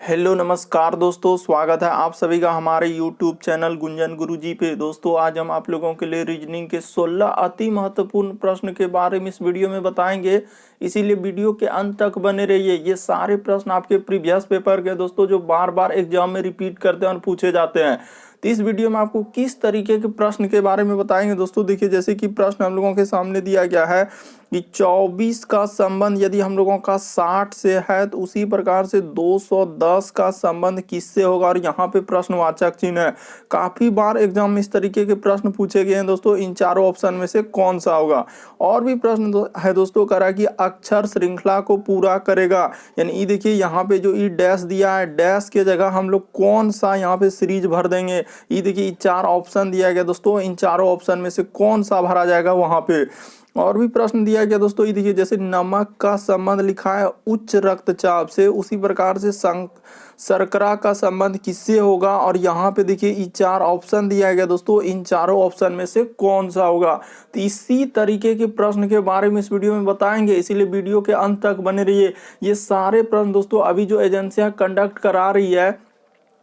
Hello नमस्कार दोस्तों, स्वागत है आप सभी का हमारे यूट्यूब चैनल गुंजन गुरुजी पे। दोस्तों आज हम आप लोगों के लिए रीजनिंग के 16 अति महत्वपूर्ण प्रश्न के बारे में इस वीडियो में बताएंगे, इसीलिए वीडियो के अंत तक बने रहिए। ये सारे प्रश्न आपके प्रीवियस पेपर के दोस्तों जो बार बार एग्जाम में रिपीट करते हैं और पूछे जाते हैं। तो इस वीडियो में आपको किस तरीके के प्रश्न के बारे में बताएंगे दोस्तों। देखिए, जैसे कि प्रश्न हम लोगों के सामने दिया गया है कि 24 का संबंध यदि हम लोगों का 60 से है तो उसी प्रकार से 210 का संबंध किससे होगा, और यहाँ पे प्रश्नवाचक चिन्ह है। काफी बार एग्जाम में इस तरीके के प्रश्न पूछे गए हैं दोस्तों, इन चारों ऑप्शन में से कौन सा होगा। और भी प्रश्न है दोस्तों करा कि अक्षर श्रृंखला को पूरा करेगा, यानी ये देखिए यहाँ पे जो ई डैश दिया है, डैश के जगह हम लोग कौन सा यहाँ पे सीरीज भर देंगे। ये देखिए चार ऑप्शन दिया गया दोस्तों, इन चारों ऑप्शन में से कौन सा भरा जाएगा वहां पे। और भी प्रश्न दिया गया दोस्तों, ये देखिए जैसे नमक का संबंध लिखा है उच्च रक्तचाप से, उसी प्रकार से शर्करा का संबंध किससे होगा। और यहाँ पे देखिए ये चार ऑप्शन दिया गया दोस्तों, इन चारों ऑप्शन में से कौन सा होगा। तो इसी तरीके के प्रश्न के बारे में इस वीडियो में बताएंगे, इसीलिए वीडियो के अंत तक बने रहिए। ये सारे प्रश्न दोस्तों अभी जो एजेंसियां कंडक्ट करा रही है,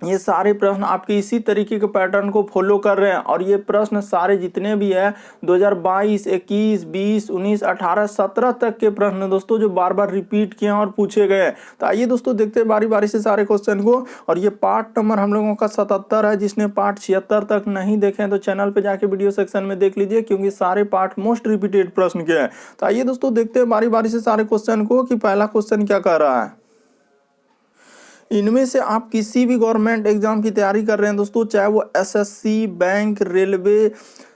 ये सारे प्रश्न आपके इसी तरीके के पैटर्न को फॉलो कर रहे हैं। और ये प्रश्न सारे जितने भी है 2022, 21, 20, 19, 18, 17 तक के प्रश्न दोस्तों जो बार बार रिपीट किए हैं और पूछे गए हैं। तो आइए दोस्तों देखते हैं बारी बारी से सारे क्वेश्चन को। और ये पार्ट नंबर हम लोगों का 77 है। जिसने पार्ट 76 तक नहीं देखे तो चैनल पे जाके वीडियो सेक्शन में देख लीजिए, क्योंकि सारे पार्ट मोस्ट रिपीटेड प्रश्न के हैं। तो आइए दोस्तों देखते हैं बारी बारी से सारे क्वेश्चन को कि पहला क्वेश्चन क्या कह रहा है। इनमें से आप किसी भी गवर्नमेंट एग्जाम की तैयारी कर रहे हैं दोस्तों, चाहे वो SSC, bank, railway,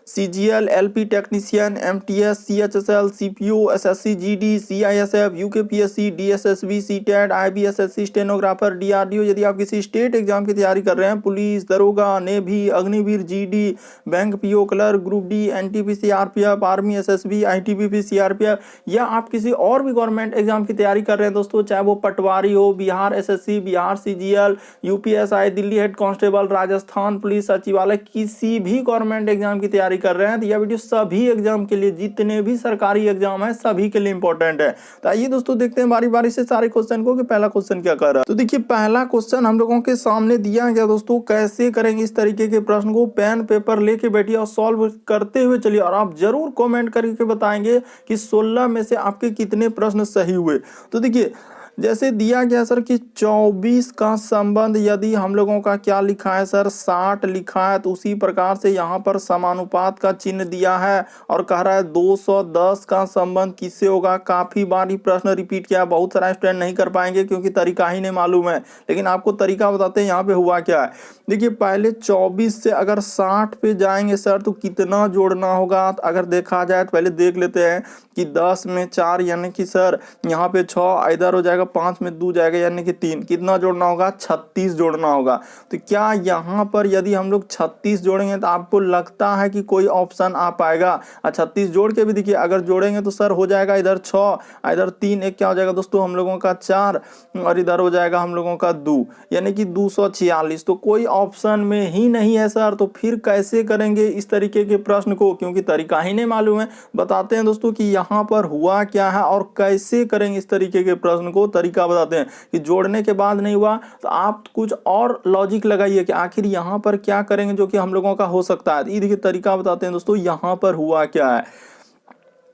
CGL, LP technician, MTS, CHSL, CPO, SSC, GD, CISF, UKPSC, DSSB, CTET, IBSSC, stenographer, DRDO, यदि आप किसी स्टेट एग्जाम की तैयारी कर रहे हैं, पुलिस, दरोगा, navy, Agniveer, GD, bank PO, clerk, group D, NTPC, RPF, army, SSB, ITBP, CRPF, या आप किसी और भी गवर्नमेंट एग्जाम की तैयारी कर रहे हैं दोस्तों, चाहे वो पटवारी हो, Bihar SSC, Bihar CGL, UPSI, Delhi head constable, Rajasthan police सचिवालय, किसी भी गवर्नमेंट एग्जाम की तैयारी कर रहे हैं तो यह वीडियो सभी एग्जाम के लिए, जितने भी सरकारी एग्जाम है सभी के लिए इंपॉर्टेंट है। तो आइए दोस्तों देखते हैं बारी बारी से सारे क्वेश्चन को कि पहला क्वेश्चन क्या कर रहा है। तो देखिए पहला क्वेश्चन हम लोगों के सामने दिया गया दोस्तों, कैसे करेंगे इस तरीके के प्रश्न को। पेन पेपर लेके बैठिए और सॉल्व करते हुए चलिए, और आप जरूर कमेंट करके बताएंगे कि 16 में से आपके कितने प्रश्न सही हुए। तो देखिए जैसे दिया गया सर कि 24 का संबंध यदि हम लोगों का क्या लिखा है सर, 60 लिखा है, तो उसी प्रकार से यहाँ पर समानुपात का चिन्ह दिया है और कह रहा है 210 का संबंध किससे होगा। काफी बार ये प्रश्न रिपीट किया है, बहुत सारा स्टूडेंट नहीं कर पाएंगे क्योंकि तरीका ही नहीं मालूम है, लेकिन आपको तरीका बताते हैं यहाँ पे हुआ क्या है। देखिए पहले 24 से अगर 60 पे जाएंगे सर तो कितना जोड़ना होगा। अगर देखा जाए तो पहले देख लेते हैं कि 10 में 4 यानी कि सर यहाँ पे 6 इधर हो जाएगा, 5 में 2 जाएगा यानी कि 3, कितना जोड़ना होगा, 36 जोड़ना होगा। तो क्या यहाँ पर यदि हम लोग 36 जोड़ेंगे तो आपको लगता है कि कोई ऑप्शन आ पाएगा। 36 जोड़ के भी देखिए अगर जोड़ेंगे तो सर हो जाएगा इधर 6, इधर 3, एक क्या हो जाएगा दोस्तों हम लोगों का 4, और इधर हो जाएगा हम लोगों का 2 यानी कि 246। तो कोई ऑप्शन में ही नहीं है सर, तो फिर कैसे करेंगे इस तरीके के प्रश्न को, क्योंकि तरीका ही नहीं मालूम है। बताते हैं दोस्तों कि यहाँ पर हुआ क्या है और कैसे करेंगे इस तरीके के प्रश्न को, तरीका बताते हैं कि जोड़ने के बाद नहीं हुआ तो आप कुछ और लॉजिक लगाइए कि आखिर यहाँ पर क्या करेंगे जो कि हम लोगों का हो सकता है। ये देखिए तरीका बताते हैं दोस्तों यहाँ पर हुआ क्या है।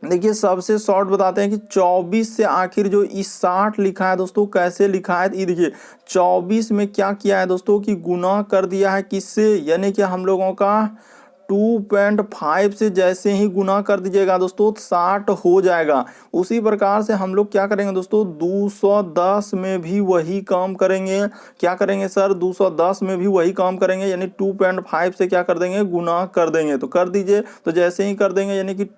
देखिए सबसे शॉर्ट बताते हैं कि 24 से आखिर जो इस 60 लिखा है दोस्तों कैसे लिखा है। ये देखिए 24 में क्या किया है दोस्तों कि गुना कर दिया है किससे, यानी कि हम लोगों का 2.5 से जैसे ही गुना कर दीजिएगा दोस्तों 60 हो जाएगा। उसी प्रकार से हम लोग क्या करेंगे दोस्तों 210 में भी वही काम करेंगे। क्या करेंगे सर 210 में भी वही काम करेंगे, यानी 2.5 से क्या कर देंगे, गुना कर देंगे। तो कर दीजिए, तो जैसे ही कर देंगे यानी कि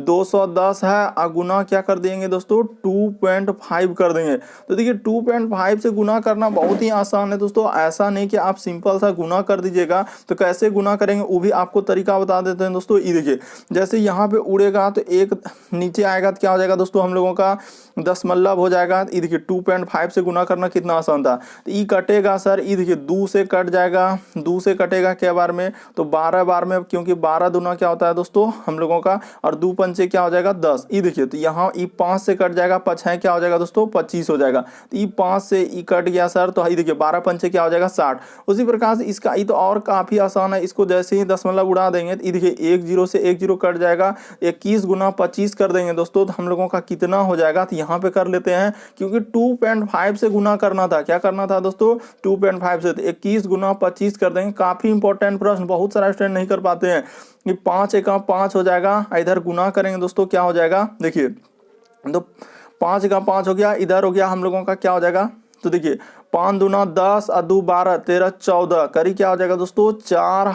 210 है, गुना क्या कर देंगे दोस्तों 2.5 कर देंगे। तो देखिए 2.5 से गुना करना बहुत ही आसान है दोस्तों, ऐसा नहीं कि आप सिंपल सा गुना कर दीजिएगा। तो कैसे गुना करेंगे वो भी आपको तरीका बता देते हैं दोस्तों। ये देखिए जैसे यहाँ पे उड़ेगा तो एक नीचे आएगा तो क्या हो जाएगा दोस्तों हम लोगों का दशमलव हो जाएगा। ये देखिए 2.5 से गुना करना कितना आसान था। तो ई कटेगा सर, ये देखिए 2 से कट जाएगा, 2 से कटेगा क्या बार में, तो 12 बार में, क्योंकि 12 दूना क्या होता है दोस्तों हम लोगों का, और दो पंचे क्या हो जाएगा 10। ये देखिए तो यहाँ ये 5 से कट जाएगा, 5 है क्या हो जाएगा दोस्तों 25 हो जाएगा। तो ये 5 से ये कट गया सर, तो ये देखिए 12 पंचे क्या हो जाएगा 60। उसी प्रकार से इसका ये तो और काफी आसान है, इसको जैसे ही दशमलव उड़ा देंगे तो ये देखिए 1 0 से 1 0 कट जाएगा, 21 गुना 25 कर देंगे दोस्तों, तो हम लोगों का कितना हो जाएगा। तो यहाँ पे कर लेते हैं, क्योंकि 2.5 से गुना करना था, क्या करना था दोस्तों 2.5 से, तो 21 गुना 25 कर देंगे। काफी इंपॉर्टेंट प्रश्न, बहुत सारा स्टूडेंट नहीं कर पाते हैं। कि 5 एका 5 हो जाएगा, इधर गुना करेंगे दोस्तों क्या हो जाएगा, देखिए तो 5 का 5 हो गया, इधर हो गया हम लोगों का क्या हो जाएगा, तो देखिए 5 दूना 10 और 2 12 13 14 करी क्या हो जाएगा दोस्तों 4।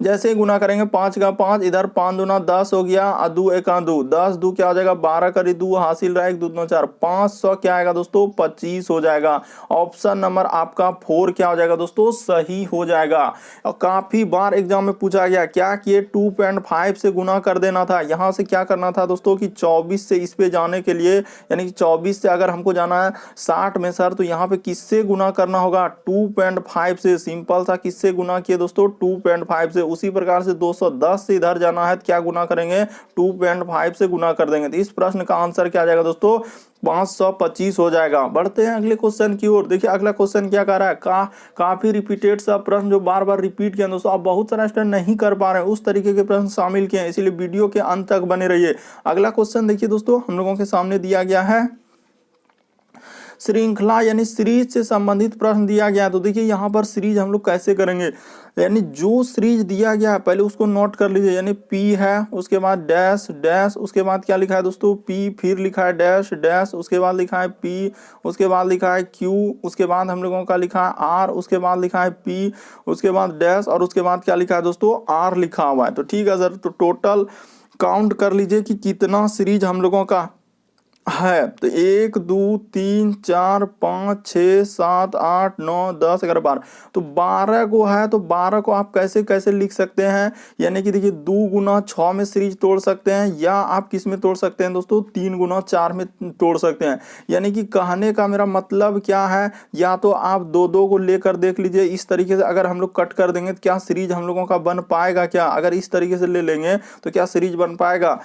जैसे ही गुना करेंगे 5 का 5, इधर 5 दूना 10 हो गया और 2 एका 2 10 2 क्या हो जाएगा 12 करी 2 हासिल रहा 1 2 2 4 500 क्या आएगा दोस्तों 25 हो जाएगा। ऑप्शन नंबर आपका 4 क्या हो जाएगा दोस्तों सही हो जाएगा। और काफी बार एग्जाम में पूछा गया क्या कि ये 2.5 से गुना कर देना था, यहाँ से क्या करना था दोस्तों कि 24 से इस पे जाने के लिए, यानी कि 24 से अगर हमको जाना है 60 में सर, तो यहाँ पे किससे गुना करना होगा 2.5 से। सिंपल सा किससे गुना किए दोस्तों 2.5 से। उसी प्रकार से 210 से इधर जाना है, क्या गुना करेंगे 2.5 से गुना कर देंगे। तो इस प्रश्न का आंसर क्या आ जाएगा दोस्तों 525 हो जाएगा। बढ़ते हैं अगले क्वेश्चन की ओर। देखिए अगला क्वेश्चन क्या कर रहा है, काफी रिपीटेड सा प्रश्न जो बार बार रिपीट किया दोस्तों, आप बहुत सारा स्टूडेंट नहीं कर पा रहे हैं, उस तरीके के प्रश्न शामिल किए हैं, इसीलिए वीडियो के अंत तक बने रहिए। अगला क्वेश्चन देखिए दोस्तों, हम लोगों के सामने दिया गया है श्रृंखला यानी सीरीज से संबंधित प्रश्न दिया गया है। तो देखिए यहाँ पर सीरीज हम लोग कैसे करेंगे, यानी जो सीरीज दिया गया है पहले उसको नोट कर लीजिए, यानी P है, उसके बाद डैश डैश, उसके बाद क्या लिखा है दोस्तों P, फिर लिखा है डैश डैश, उसके बाद लिखा है P, उसके बाद लिखा है Q, उसके बाद हम लोगों का लिखा है R, उसके बाद लिखा है P, उसके बाद डैश, और उसके बाद क्या लिखा है दोस्तों R लिखा हुआ है। तो ठीक है सर, तो टोटल काउंट कर लीजिए कि कितना सीरीज हम लोगों का है। तो 1 2 3 4 5 6 7 8 9 10 11 12, तो 12 को है। तो 12 को आप कैसे कैसे लिख सकते हैं, यानी कि देखिए 2 गुना 6 में सीरीज तोड़ सकते हैं, या आप किस में तोड़ सकते हैं दोस्तों 3 गुना 4 में तोड़ सकते हैं। यानी कि कहने का मेरा मतलब क्या है, या तो आप दो दो को लेकर देख लीजिए, इस तरीके से अगर हम लोग कट कर देंगे तो क्या सीरीज हम लोगों का बन पाएगा क्या, अगर इस तरीके से ले लेंगे तो क्या सीरीज बन पाएगा।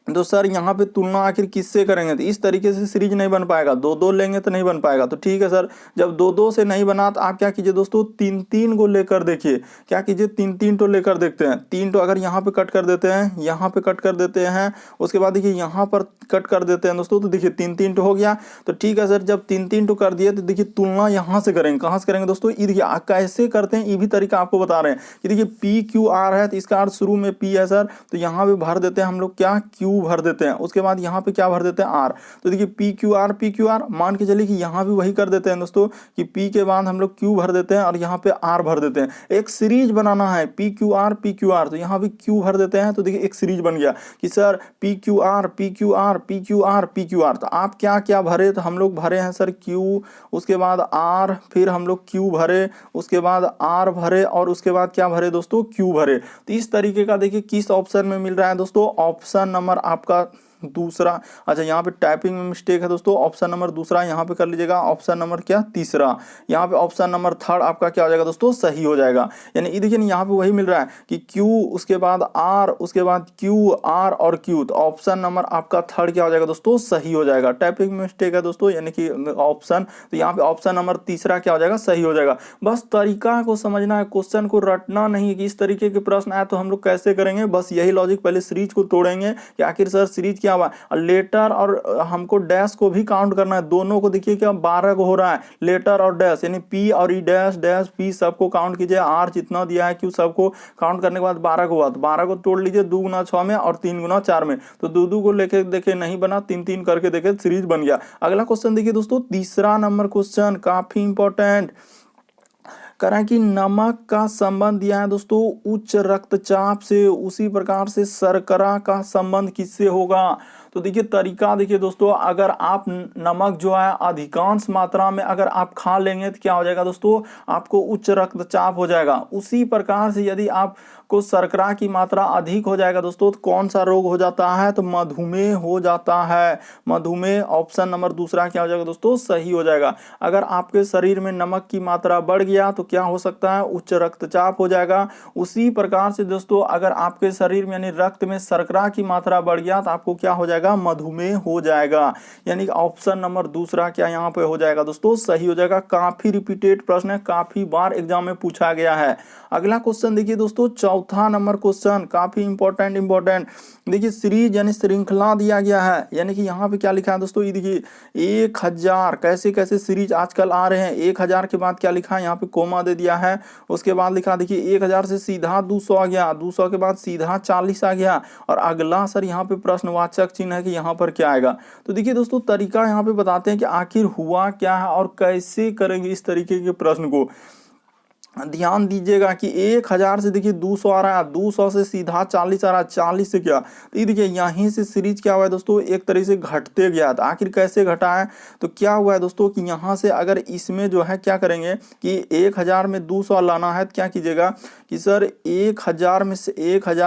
तो सर यहाँ पे तुलना आखिर किससे करेंगे, तो इस तरीके से सीरीज नहीं बन पाएगा, दो दो लेंगे तो नहीं बन पाएगा। तो ठीक है सर, जब दो दो से नहीं बना तो आप क्या कीजिए दोस्तों 3 3 को लेकर देखिए, क्या कीजिए 3 3 तो लेकर देखते हैं। 3 तो अगर यहाँ पे कट कर देते हैं, यहाँ पे कट कर देते हैं, उसके बाद देखिए यहाँ पर कट कर देते हैं दोस्तों, तो देखिए 3 3 तो हो गया। तो ठीक है सर, जब 3 3 तो कर दिए तो देखिए तुलना यहाँ से करेंगे, कहाँ से करेंगे दोस्तों, ये देखिए कैसे करते हैं, ये भी तरीका आपको बता रहे हैं कि देखिए PQR है, तो इसका अर्थ शुरू में P है सर, तो यहाँ पे भर देते हैं हम लोग क्या Q भर देते हैं, उसके बाद यहाँ पे क्या भर देते हैं R। तो देखिए PQR मान के चलिए कि यहाँ भी वही कर देते हैं दोस्तों कि P के बाद हम लोग Q भर देते हैं और यहाँ पे R भर देते हैं। एक सीरीज बनाना है PQR, तो यहाँ भी Q भर देते हैं, तो देखिए एक सीरीज बन गया कि सर PQR। तो आप क्या क्या भरे, तो हम लोग भरे हैं सर Q, उसके बाद R, फिर हम लोग Q भरे, उसके बाद R भरे, और उसके बाद क्या भरे दोस्तों Q भरे। तो इस तरीके का देखिए किस ऑप्शन में मिल रहा है दोस्तों, ऑप्शन नंबर आपका दूसरा। अच्छा यहाँ पे टाइपिंग में मिस्टेक है दोस्तों, ऑप्शन नंबर दूसरा यहाँ पे कर लीजिएगा, ऑप्शन नंबर क्या तीसरा, यहाँ पे ऑप्शन नंबर थर्ड आपका क्या हो जाएगा दोस्तों सही हो जाएगा। यानी ये देखिए यहाँ पे वही मिल रहा है कि Q, उसके बाद R, उसके बाद Q R और Q, तो ऑप्शन नंबर आपका थर्ड क्या हो जाएगा दोस्तों सही हो जाएगा। टाइपिंग में मिस्टेक है दोस्तों, यानी कि ऑप्शन, तो यहाँ पे ऑप्शन नंबर तीसरा क्या हो जाएगा सही हो जाएगा। बस तरीका को समझना है, क्वेश्चन को रटना नहीं है कि इस तरीके के प्रश्न आए तो हम लोग कैसे करेंगे, बस यही लॉजिक, पहले सीरीज को तोड़ेंगे कि आखिर सर सीरीज क्या हुआ, लेटर और हमको डैश को भी काउंट करना है, दोनों को देखिए क्या 12 को हो रहा है, लेटर और डैश, यानी P और E डैश डैश P सबको काउंट कीजिए, R जितना दिया है Q सबको काउंट करने के बाद 12 को हुआ, तो 12 को तोड़ लीजिए 2 गुना 6 में और 3 गुना 4 में, तो 2 2 को लेके देखे नहीं बना, 3 3 करके देखे सीरीज बन गया। अगला क्वेश्चन देखिए दोस्तों, तीसरा नंबर क्वेश्चन काफी इंपॉर्टेंट करें कि नमक का संबंध दिया है दोस्तों उच्च रक्तचाप से, उसी प्रकार से शर्करा का संबंध किससे होगा। तो देखिए तरीका देखिए दोस्तों, अगर आप नमक जो है अधिकांश मात्रा में अगर आप खा लेंगे तो क्या हो जाएगा दोस्तों आपको उच्च रक्तचाप हो जाएगा। उसी प्रकार से यदि आप को शर्करा की मात्रा अधिक हो जाएगा दोस्तों, तो कौन सा रोग हो जाता है, तो मधुमेह हो जाता है। मधुमेह ऑप्शन नंबर दूसरा क्या हो जाएगा दोस्तों, सही हो जाएगा। अगर आपके शरीर में नमक की मात्रा बढ़ गया तो क्या हो सकता है, उच्च रक्तचाप हो जाएगा। उसी प्रकार से दोस्तों अगर आपके शरीर में यानी रक्त में शर्करा की मात्रा बढ़ गया तो आपको क्या हो जाएगा, मधुमेह हो जाएगा। यानी ऑप्शन नंबर दूसरा क्या यहाँ पे हो जाएगा दोस्तों, सही हो जाएगा। काफी रिपीटेड प्रश्न है, काफी बार एग्जाम में पूछा गया है। अगला क्वेश्चन देखिए दोस्तों, चौथा नंबर क्वेश्चन काफी इंपॉर्टेंट देखिए सीरीज यानी श्रृंखला दिया गया है। यानी कि यहाँ पे क्या लिखा है दोस्तों, ये देखिए 1000 कैसे कैसे सीरीज आजकल आ रहे हैं। 1000 के बाद क्या लिखा है, यहाँ पे कोमा दे दिया है। उसके बाद लिखा देखिए 1000 से सीधा 200 आ गया, 200 के बाद सीधा 40 आ गया। और अगला सर यहाँ पे प्रश्नवाचक चिन्ह है कि यहाँ पर क्या आएगा। तो देखिए दोस्तों तरीका यहाँ पे बताते हैं कि आखिर हुआ क्या है और कैसे करेंगे इस तरीके के प्रश्न को। ध्यान दीजिएगा कि 1000 से देखिए 200 आ रहा है, 200 से सीधा 40 आ रहा है, 40 से क्या, तो ये देखिए यहीं से सीरीज क्या हुआ है दोस्तों, एक तरीके से घटते गया। तो आखिर कैसे घटा है, तो क्या हुआ है दोस्तों कि यहाँ से अगर इसमें जो है क्या करेंगे कि 1000 में 200 लाना है तो क्या कीजिएगा कि सर 1000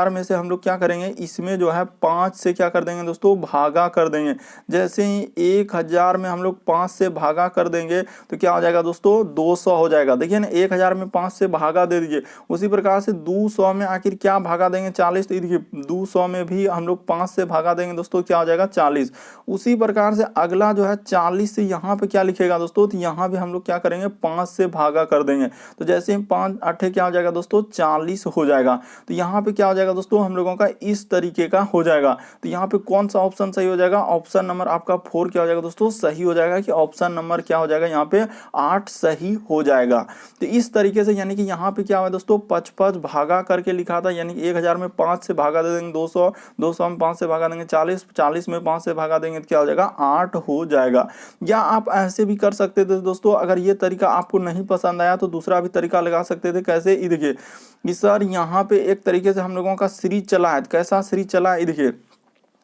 में से हम लोग क्या करेंगे, इसमें जो है 5 से क्या कर देंगे दोस्तों, भागा कर देंगे। जैसे ही 1000 में हम लोग 5 से भागा कर देंगे तो क्या हो जाएगा दोस्तों, 200 हो जाएगा। देखिए ना 1000 में 5 से भागा दे दीजिए। उसी प्रकार से 200 में आखिर क्या भागा देंगे, 40। तो देखिए 200 में भी हम लोग 5 से भागा देंगे दोस्तों, क्या हो जाएगा 40। उसी प्रकार से अगला जो है 40 से यहाँ पे क्या लिखेगा दोस्तों, तो यहाँ भी हम लोग क्या करेंगे 5 से भागा कर देंगे। तो जैसे ही 5 8 क्या हो जाएगा दोस्तों, 40 हो जाएगा। तो यहाँ पे क्या हो जाएगा दोस्तों, हम लोगों का इस तरीके का हो जाएगा। तो यहाँ पे कौन सा ऑप्शन सही हो जाएगा, ऑप्शन नंबर आपका 4 क्या हो जाएगा दोस्तों, सही हो जाएगा। कि ऑप्शन नंबर क्या हो जाएगा यहाँ पे 8 सही हो जाएगा। तो इस तरीके से यानी कि यहाँ पे क्या हुआ दोस्तों, 55 भागा करके लिखा था। यानी कि 1000 में 5 से भागा दे देंगे 200, 200 में 5 से भागा देंगे 40, 40 में 5 से भागा देंगे तो क्या हो जाएगा 8 हो जाएगा। या आप ऐसे भी कर सकते थे दोस्तों, अगर ये तरीका आपको नहीं पसंद आया तो दूसरा भी तरीका लगा सकते थे। कैसे, ये देखिए कि सर यहाँ पे एक तरीके से हम लोगों का सीरीज चला है। कैसा सीरीज चला है, ये देखिए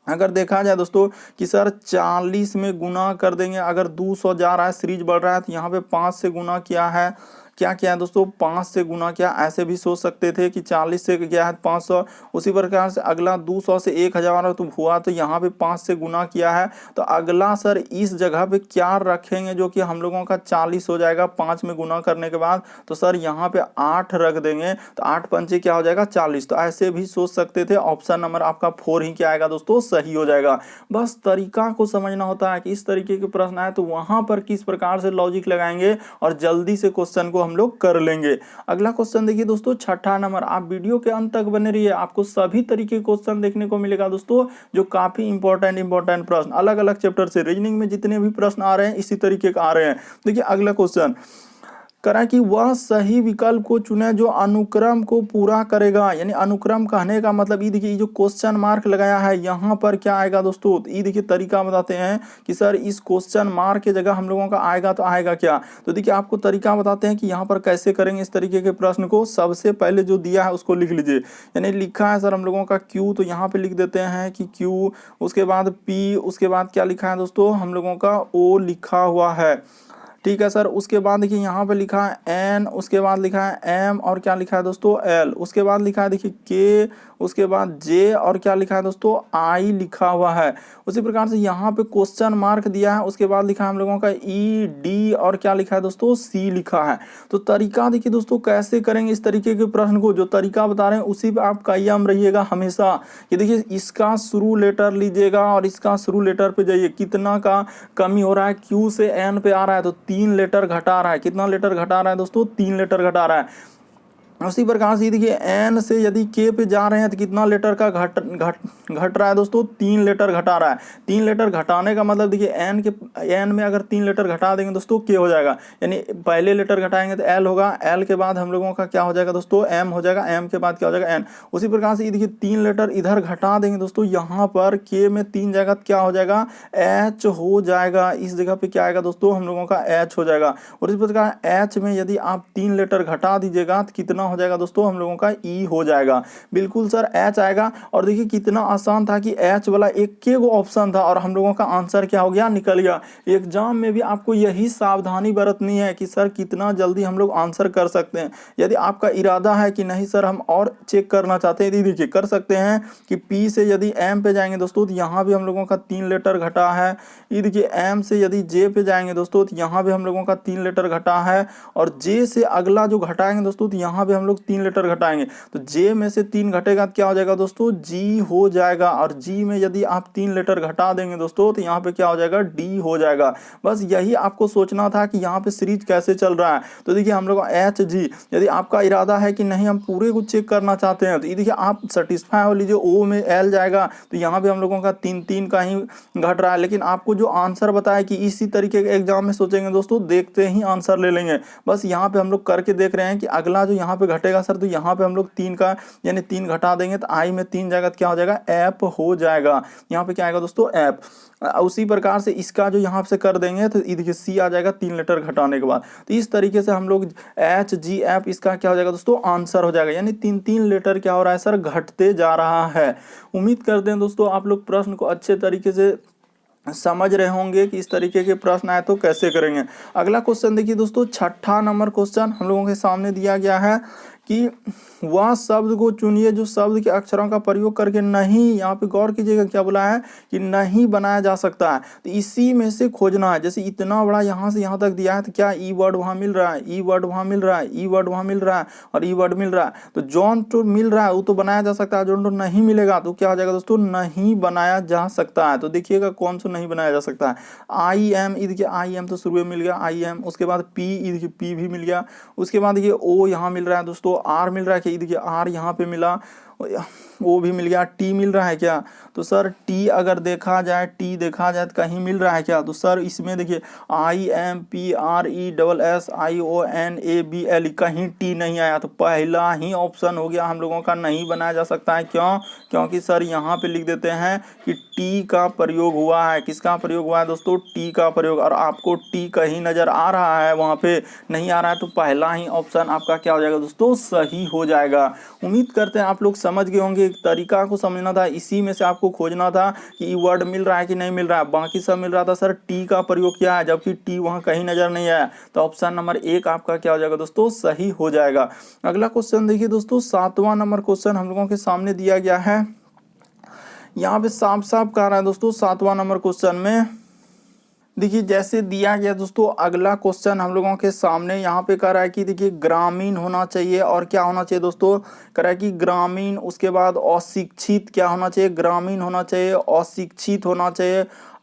अगर देखा जाए दोस्तों कि सर 40 में गुना कर देंगे, अगर 200 जा रहा है सीरीज बढ़ रहा है तो यहाँ पे 5 से गुना किया है, क्या किया है दोस्तों 5 से गुना किया। ऐसे भी सोच सकते थे कि 40 से किया है 500। उसी प्रकार से अगला 200 से 1000 तो हुआ, तो यहाँ पे 5 से गुना किया है। तो अगला सर इस जगह पे क्या रखेंगे जो कि हम लोगों का 40 हो जाएगा 5 में गुना करने के बाद। तो सर यहाँ पे 8 रख देंगे, तो 8 पंचे क्या हो जाएगा 40। तो ऐसे भी सोच सकते थे। ऑप्शन नंबर आपका 4 ही क्या आएगा दोस्तों, सही हो जाएगा। बस तरीका को समझना होता है कि इस तरीके के प्रश्न आए तो वहां पर किस प्रकार से लॉजिक लगाएंगे और जल्दी से क्वेश्चन को हम लोग कर लेंगे। अगला क्वेश्चन देखिए दोस्तों, छठा नंबर। आप वीडियो के अंत तक बने रहिए, आपको सभी तरीके के क्वेश्चन देखने को मिलेगा दोस्तों, जो काफी इंपॉर्टेंट प्रश्न अलग अलग चैप्टर से। रीजनिंग में जितने भी प्रश्न आ रहे हैं इसी तरीके के आ रहे हैं। देखिए अगला क्वेश्चन करा कि वह सही विकल्प को चुने जो अनुक्रम को पूरा करेगा। यानी अनुक्रम कहने का मतलब ये देखिए जो क्वेश्चन मार्क लगाया है यहाँ पर क्या आएगा दोस्तों, तो ये देखिए तरीका बताते हैं कि सर इस क्वेश्चन मार्क के जगह हम लोगों का आएगा तो आएगा क्या। तो देखिए आपको तरीका बताते हैं कि यहाँ पर कैसे करेंगे इस तरीके के प्रश्न को। सबसे पहले जो दिया है उसको लिख लीजिए। यानी लिखा है सर हम लोगों का क्यू, तो यहाँ पे लिख देते हैं कि क्यू, उसके बाद पी, उसके बाद क्या लिखा है दोस्तों हम लोगों का ओ लिखा हुआ है। ठीक है सर, उसके बाद देखिए यहाँ पे लिखा है एन, उसके बाद लिखा है एम, और क्या लिखा है दोस्तों एल, उसके बाद लिखा है देखिए के, उसके बाद जे, और क्या लिखा है दोस्तों आई लिखा हुआ है। उसी प्रकार से यहाँ पे क्वेश्चन मार्क दिया है, उसके बाद लिखा है हम लोगों का ई डी, और क्या लिखा है दोस्तों सी लिखा है। तो तरीका देखिए दोस्तों कैसे करेंगे इस तरीके के प्रश्न को, जो तरीका बता रहे हैं उसी पे आप कायम रहिएगा हमेशा। ये देखिए इसका शुरू लेटर लीजिएगा और इसका शुरू लेटर पे जाइए। कितना का कमी हो रहा है, क्यू से एन पे आ रहा है तो 3 लेटर घटा रहा है। कितना लेटर घटा रहा है दोस्तों, 3 लेटर घटा रहा है। उसी प्रकार से देखिए एन से यदि के पे जा रहे हैं तो कितना लेटर का घट रहा है दोस्तों, 3 लेटर घटा रहा है। 3 लेटर घटाने का मतलब देखिए एन में अगर 3 लेटर घटा देंगे दोस्तों के हो जाएगा। यानी पहले लेटर घटाएंगे तो एल होगा, एल के बाद हम लोगों का क्या हो जाएगा दोस्तों एम हो जाएगा, एम के बाद क्या हो जाएगा एन। उसी प्रकार से देखिए 3 लेटर इधर घटा देंगे दोस्तों, यहाँ पर के में 3 जगह क्या हो जाएगा एच हो जाएगा। इस जगह पे क्या आएगा दोस्तों हम लोगों का एच हो जाएगा। और इस प्रकार एच में यदि आप 3 लेटर घटा दीजिएगा तो कितना हो जाएगा दोस्तों, हम लोगों का ई हो जाएगा। बिल्कुल सर एच आएगा। और देखिए कितना आसान था कि एच वाला एक के वो ऑप्शन था और हम लोगों का आंसर क्या हो गया, निकल गया। एग्जाम में भी आपको यही सावधानी बरतनी है कि सर कितना जल्दी हम लोग आंसर कर सकते हैं। यदि आपका इरादा है कि नहीं सर हम और चेक करना चाहते हैं, देखिए कर सकते हैं कि पी से यदि एम पे जाएंगे दोस्तों तो यहाँ भी हम लोगों का 3 लेटर घटा है। ये देखिए एम से यदि जे पे जाएंगे दोस्तों तो यहाँ भी हम लोगों का 3 लेटर घटा है। और जे से अगला जो घटाएंगे दोस्तों तो यहाँ भी हम लोग 3 लेटर घटाएंगे। तो जे में से 3 घटेगा तो क्या हो जाएगा दोस्तों, जी हो जाएगा। और जी में यदि आप 3 लेटर घटा देंगे दोस्तों तो यहाँ पे क्या हो जाएगा, डी हो जाएगा। बस यही आपको सोचना था कि यहाँ पे सीरीज कैसे चल रहा है। तो देखिए हम लोग एच जी, यदि आपका इरादा है कि नहीं हम पूरे को चेक करना चाहते हैं तो ये देखिए आप सेटिस्फाई हो लीजिए, ओ में एल जाएगा तो यहाँ भी हम लोगों का 3 का ही घट रहा है। लेकिन आपको जो आंसर बताया कि इसी तरीके के एग्जाम में सोचेंगे दोस्तों, देखते ही आंसर ले लेंगे। बस यहाँ पे हम लोग करके देख रहे हैं कि अगला जो यहाँ पे घटेगा सर तो यहाँ पे हम लोग 3 का यानी 3 घटा देंगे तो आई में 3 जाएगा तो क्या हो जाएगा, ऐप हो जाएगा। यहाँ पे क्या आएगा दोस्तों, ऐप। उसी प्रकार से इसका जो यहाँ से कर देंगे तो देखिए सी आ जाएगा 3 लेटर घटाने के बाद। तो इस तरीके से हम लोग एच जी ऐप इसका क्या हो जाएगा दोस्तों, आंसर हो जाएगा। यानी 3 लेटर क्या हो रहा है सर, घटते जा रहा है। उम्मीद करते हैं दोस्तों आप लोग प्रश्न को अच्छे तरीके से समझ रहे होंगे कि इस तरीके के प्रश्न आए तो कैसे करेंगे। अगला क्वेश्चन देखिए दोस्तों, 6ठा नंबर क्वेश्चन हम लोगों के सामने दिया गया है कि वह शब्द को चुनिए जो शब्द के अक्षरों का प्रयोग करके नहीं, यहाँ पे गौर कीजिएगा क्या बोला है कि नहीं बनाया जा सकता है। तो इसी में से खोजना है। जैसे इतना बड़ा यहाँ से यहाँ तक दिया है तो क्या ई वर्ड वहाँ मिल रहा है, ई वर्ड वहाँ मिल रहा है, ई वर्ड वहाँ मिल रहा है और ई वर्ड मिल रहा है। तो जौन तो मिल रहा है वो तो बनाया जा सकता है, जौन तो नहीं मिलेगा तो क्या हो जाएगा दोस्तों, नहीं बनाया जा सकता है। तो देखिएगा कौन सा नहीं बनाया जा सकता है। आई एम, देखिए आई एम तो शुरू में मिल गया आई एम। उसके बाद पी, देखिए पी भी मिल गया। उसके बाद देखिए ओ यहाँ मिल रहा है दोस्तों, आर मिल रहा है, देखिए आर यहाँ पे मिला, वो भी मिल गया। टी मिल रहा है क्या, तो सर टी अगर देखा जाए, टी देखा जाए तो कहीं मिल रहा है क्या, तो सर इसमें देखिए I M P R E double S I O N A B L, कहीं टी नहीं आया। तो पहला ही ऑप्शन हो गया हम लोगों का नहीं बनाया जा सकता है। क्यों, क्योंकि सर यहाँ पे लिख देते हैं कि टी का प्रयोग हुआ है। किसका प्रयोग हुआ है दोस्तों, टी का प्रयोग। और आपको टी कहीं नजर आ रहा है, वहाँ पे नहीं आ रहा है, तो पहला ही ऑप्शन आपका क्या हो जाएगा दोस्तों, सही हो जाएगा। उम्मीद करते हैं आप लोग समझ गए होंगे। एक तरीका को समझना था, इसी में से आपको खोजना था कि वर्ड मिल रहा है कि नहीं मिल रहा है। बाकी सब मिल रहा था सर टी का प्रयोग किया है, जबकि टी वहां कहीं नजर नहीं आया। तो ऑप्शन नंबर 1 आपका क्या हो जाएगा दोस्तों, सही हो जाएगा। अगला क्वेश्चन देखिए दोस्तों, 7वां नंबर क्वेश्चन हम लोगों के सामने दिया गया है। यहाँ पे साफ साफ कह रहा है दोस्तों 7वां नंबर क्वेश्चन में, देखिए जैसे दिया गया दोस्तों, अगला क्वेश्चन हम लोगों के सामने यहाँ पे कह रहा है कि देखिए ग्रामीण होना चाहिए और क्या होना चाहिए दोस्तों, कह रहा है कि ग्रामीण, उसके बाद अशिक्षित क्या होना चाहिए, ग्रामीण होना चाहिए, अशिक्षित होना चाहिए,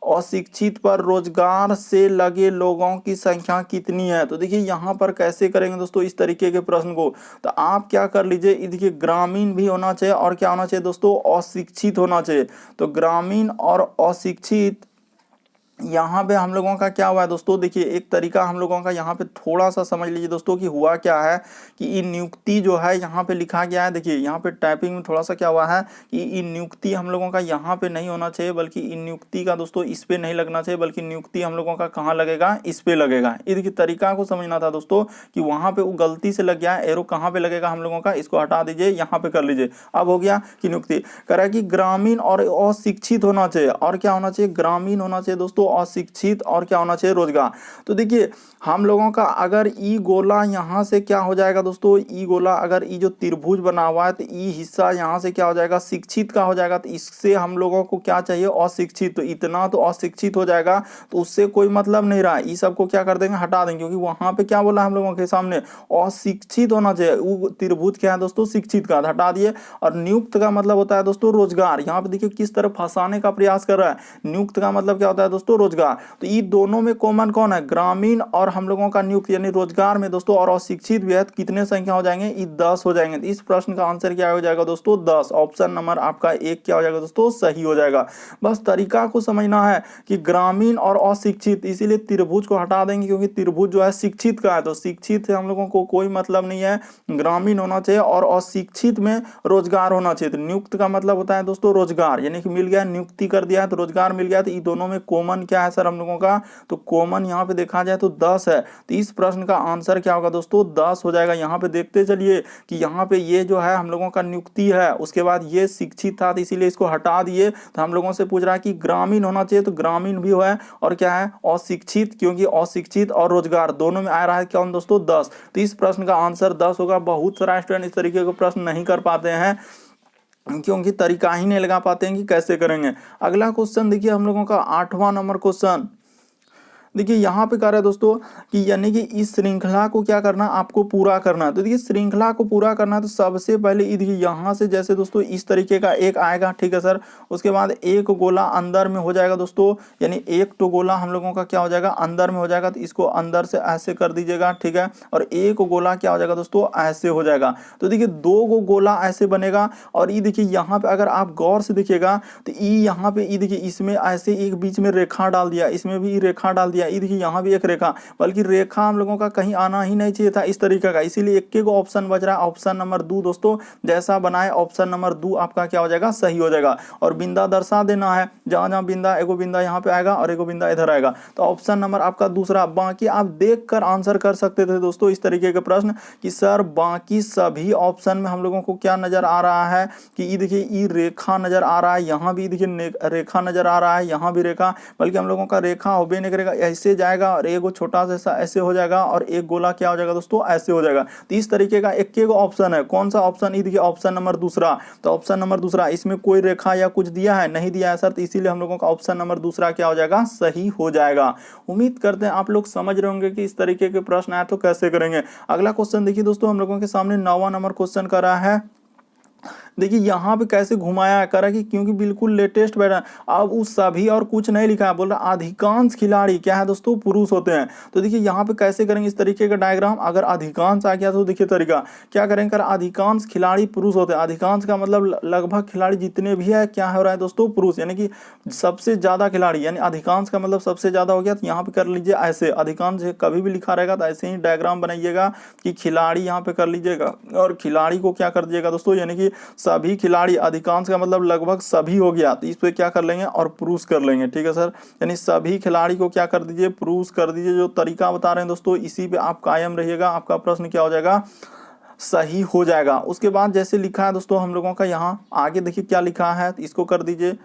अशिक्षित पर रोजगार से लगे लोगों की संख्या कितनी है। तो देखिए यहाँ पर कैसे करेंगे दोस्तों इस तरीके के प्रश्न को, तो आप क्या कर लीजिए, देखिए ग्रामीण भी होना चाहिए और क्या होना चाहिए दोस्तों, अशिक्षित होना चाहिए। तो ग्रामीण और अशिक्षित यहाँ पे हम लोगों का क्या हुआ है दोस्तों, देखिए एक तरीका हम लोगों का यहाँ पे थोड़ा सा समझ लीजिए दोस्तों कि हुआ क्या है कि ये नियुक्ति जो है यहाँ पे लिखा गया है। देखिए यहाँ पे टाइपिंग में थोड़ा सा क्या हुआ है कि ये नियुक्ति हम लोगों का यहाँ पे नहीं होना चाहिए, बल्कि इन नियुक्ति का दोस्तों इस पे नहीं लगना चाहिए, बल्कि नियुक्ति हम लोगों का कहाँ लगेगा, इस पे लगेगा। ये देखिए तरीका को समझना था दोस्तों कि वहाँ पे वो गलती से लग गया है, एरो कहाँ पे लगेगा हम लोगों का, इसको हटा दीजिए, यहाँ पे कर लीजिए। अब हो गया कि नियुक्ति कह रहा है कि ग्रामीण और अशिक्षित होना चाहिए, और क्या होना चाहिए, ग्रामीण होना चाहिए दोस्तों, अशिक्षित और क्या होना चाहिए, रोजगार। तो देखिए हम लोगों का अगर ई गोला यहाँ से क्या हो जाएगा दोस्तों, ई गोला अगर ई जो त्रिभुज बना हुआ है तो ई हिस्सा यहाँ से क्या हो जाएगा, शिक्षित का हो जाएगा। तो इससे हम लोगों को क्या चाहिए, अशिक्षित। तो इतना तो अशिक्षित हो जाएगा, तो उससे कोई मतलब नहीं रहा। इस सबको क्या कर देंगे, हटा देंगे, क्योंकि वहां पे क्या बोला हम लोगों के सामने, अशिक्षित होना चाहिए। वो त्रिभुज क्या है दोस्तों, शिक्षित का, हटा दिए। और नियुक्त का मतलब होता है दोस्तों रोजगार। यहाँ पे देखिए किस तरह फंसाने का प्रयास कर रहा है। नियुक्त का मतलब क्या होता है दोस्तों, रोजगार। तो ये दोनों में कॉमन कौन है, ग्रामीण और हम लोगों का नियुक्त यानी रोजगार में दोस्तों, और अशिक्षित भी है, कितने संख्या हो जाएंगे, ये 10 हो जाएंगे। तो इस प्रश्न का आंसर क्या हो जाएगा दोस्तों, 10। ऑप्शन नंबर आपका 1 क्या हो जाएगा दोस्तों, सही हो जाएगा। बस तरीका को समझना है कि ग्रामीण और अशिक्षित, इसीलिए त्रिभुज को हटा देंगे, क्योंकि त्रिभुज जो है शिक्षित का है। तो शिक्षित से हम लोगों को कोई मतलब नहीं है, ग्रामीण होना चाहिए और अशिक्षित में रोजगार होना चाहिए। तो नियुक्त का मतलब होता है दोस्तों रोजगार, यानी कि मिल गया, नियुक्ति कर दिया है तो रोजगार मिल गया। तो ये दोनों में कॉमन क्या है सर हम लोगों का, तो कॉमन यहाँ पे देखा जाए तो 10 है। तो इस प्रश्न का आंसर क्या होगा दोस्तों, 10 हो जाएगा। यहाँ पे देखते चलिए कि यहाँ पे ये जो है हम लोगों का नियुक्ति है, उसके बाद ये शिक्षित था तो इसीलिए इसको हटा दिए। तो हम लोगों से पूछ रहा है कि ग्रामीण होना चाहिए, तो ग्रामीण भी है, और क्या है अशिक्षित, क्योंकि अशिक्षित और रोजगार दोनों में आ रहा है क्या दोस्तों 10। तो इस प्रश्न का आंसर 10 होगा। बहुत सारा स्टूडेंट इस तरीके के प्रश्न नहीं कर पाते हैं क्योंकि तरीका ही नहीं लगा पाते हैं कि कैसे करेंगे। अगला क्वेश्चन देखिए हम लोगों का 8वां नंबर क्वेश्चन। देखिए यहाँ पे कह रहा है दोस्तों कि यानी कि इस श्रृंखला को क्या करना, आपको पूरा करना है। तो देखिए श्रृंखला को पूरा करना है तो सबसे पहले देखिए यहाँ से जैसे दोस्तों इस तरीके का एक आएगा, ठीक है सर। उसके बाद एक गोला अंदर में हो जाएगा दोस्तों, यानी एक तो गोला हम लोगों का क्या हो जाएगा अंदर में हो जाएगा, तो इसको अंदर से ऐसे कर दीजिएगा, ठीक है। और एक गोला क्या हो जाएगा दोस्तों ऐसे हो जाएगा। तो देखिए 2 गोला ऐसे बनेगा। और ये देखिए यहाँ पे अगर आप गौर से देखिएगा तो यहाँ पे ये देखिए इसमें ऐसे एक बीच में रेखा डाल दिया, इसमें भी रेखा डाल दिया, ये देखिए यहाँ भी एक रेखा, बल्कि रेखा हम लोगों का कहीं आना ही नहीं चाहिए था इस तरीके का, इसीलिए एक को ऑप्शन बच रहा है, ऑप्शन नंबर 2 दोस्तों। जैसा बनाए ऑप्शन नंबर 2 आपका क्या हो जाएगा, सही हो जाएगा। और बिंदा दर्शा देना है, जहां जहां बिंदा, एगो बिंदा यहाँ पे आएगा और एगो बिंदा इधर आएगा, तो ऑप्शन नंबर आपका दूसरा। बाकी आप देखकर आंसर कर सकते थे दोस्तों इस तरीके के प्रश्न कि सर बाकी सभी ऑप्शन में हम लोगों को क्या नजर आ रहा है कि ये देखिए ये रेखा नजर आ रहा है, यहाँ भी देखिए रेखा नजर आ रहा है, यहाँ भी रेखा, बल्कि हम लोगों का रेखा होबे नहीं करेगा, ऐसे जाएगा और एक छोटा सा ऐसे हो जाएगा और एक गोला क्या हो जाएगा दोस्तों ऐसे हो जाएगा। तो इस तरीके का एक ऑप्शन है, कौन सा ऑप्शन, ये देखिए ऑप्शन नंबर दूसरा। तो ऑप्शन नंबर दूसरा, इसमें कोई रेखा या कुछ दिया है, नहीं दिया है सर, तो इसीलिए हम लोगों का ऑप्शन नंबर दूसरा क्या हो जाएगा, सही हो जाएगा। उम्मीद करते हैं आप लोग समझ रहे होंगे कि इस तरीके के प्रश्न आए तो कैसे करेंगे। अगला क्वेश्चन देखिए दोस्तों हम लोगों के सामने 9वां नंबर क्वेश्चन कर रहा है। देखिए यहाँ पे कैसे घुमाया करा कि क्योंकि बिल्कुल लेटेस्ट बैठा, अब उस सभी और कुछ नहीं लिखा है, बोल रहा अधिकांश खिलाड़ी क्या है दोस्तों पुरुष होते हैं। तो देखिए यहाँ पे कैसे करेंगे इस तरीके का डायग्राम, अगर अधिकांश आ गया तो देखिए तरीका क्या करेंगे, अधिकांश खिलाड़ी पुरुष होते हैं, अधिकांश का मतलब लगभग खिलाड़ी जितने भी है क्या हो रहा है दोस्तों पुरुष, यानी कि सबसे ज्यादा खिलाड़ी, यानी अधिकांश का मतलब सबसे ज्यादा हो गया। तो यहाँ पे कर लीजिए ऐसे, अधिकांश कभी भी लिखा रहेगा तो ऐसे ही डायग्राम बनाइएगा कि खिलाड़ी यहाँ पे कर लीजिएगा और खिलाड़ी को क्या कर दीजिएगा दोस्तों, यानी कि सभी खिलाड़ी, अधिकांश का मतलब लगभग सभी हो गया, तो इस पे क्या कर लेंगे और पुरुष कर लेंगे, ठीक है सर। यानी सभी खिलाड़ी को क्या कर दीजिए, पुरुष कर दीजिए। जो तरीका बता रहे हैं दोस्तों इसी पे आप कायम रहिएगा, आपका प्रश्न क्या हो जाएगा, सही हो जाएगा। उसके बाद जैसे लिखा है दोस्तों हम लोगों का यहाँ आगे देखिए क्या लिखा है, तो इसको कर दीजिए।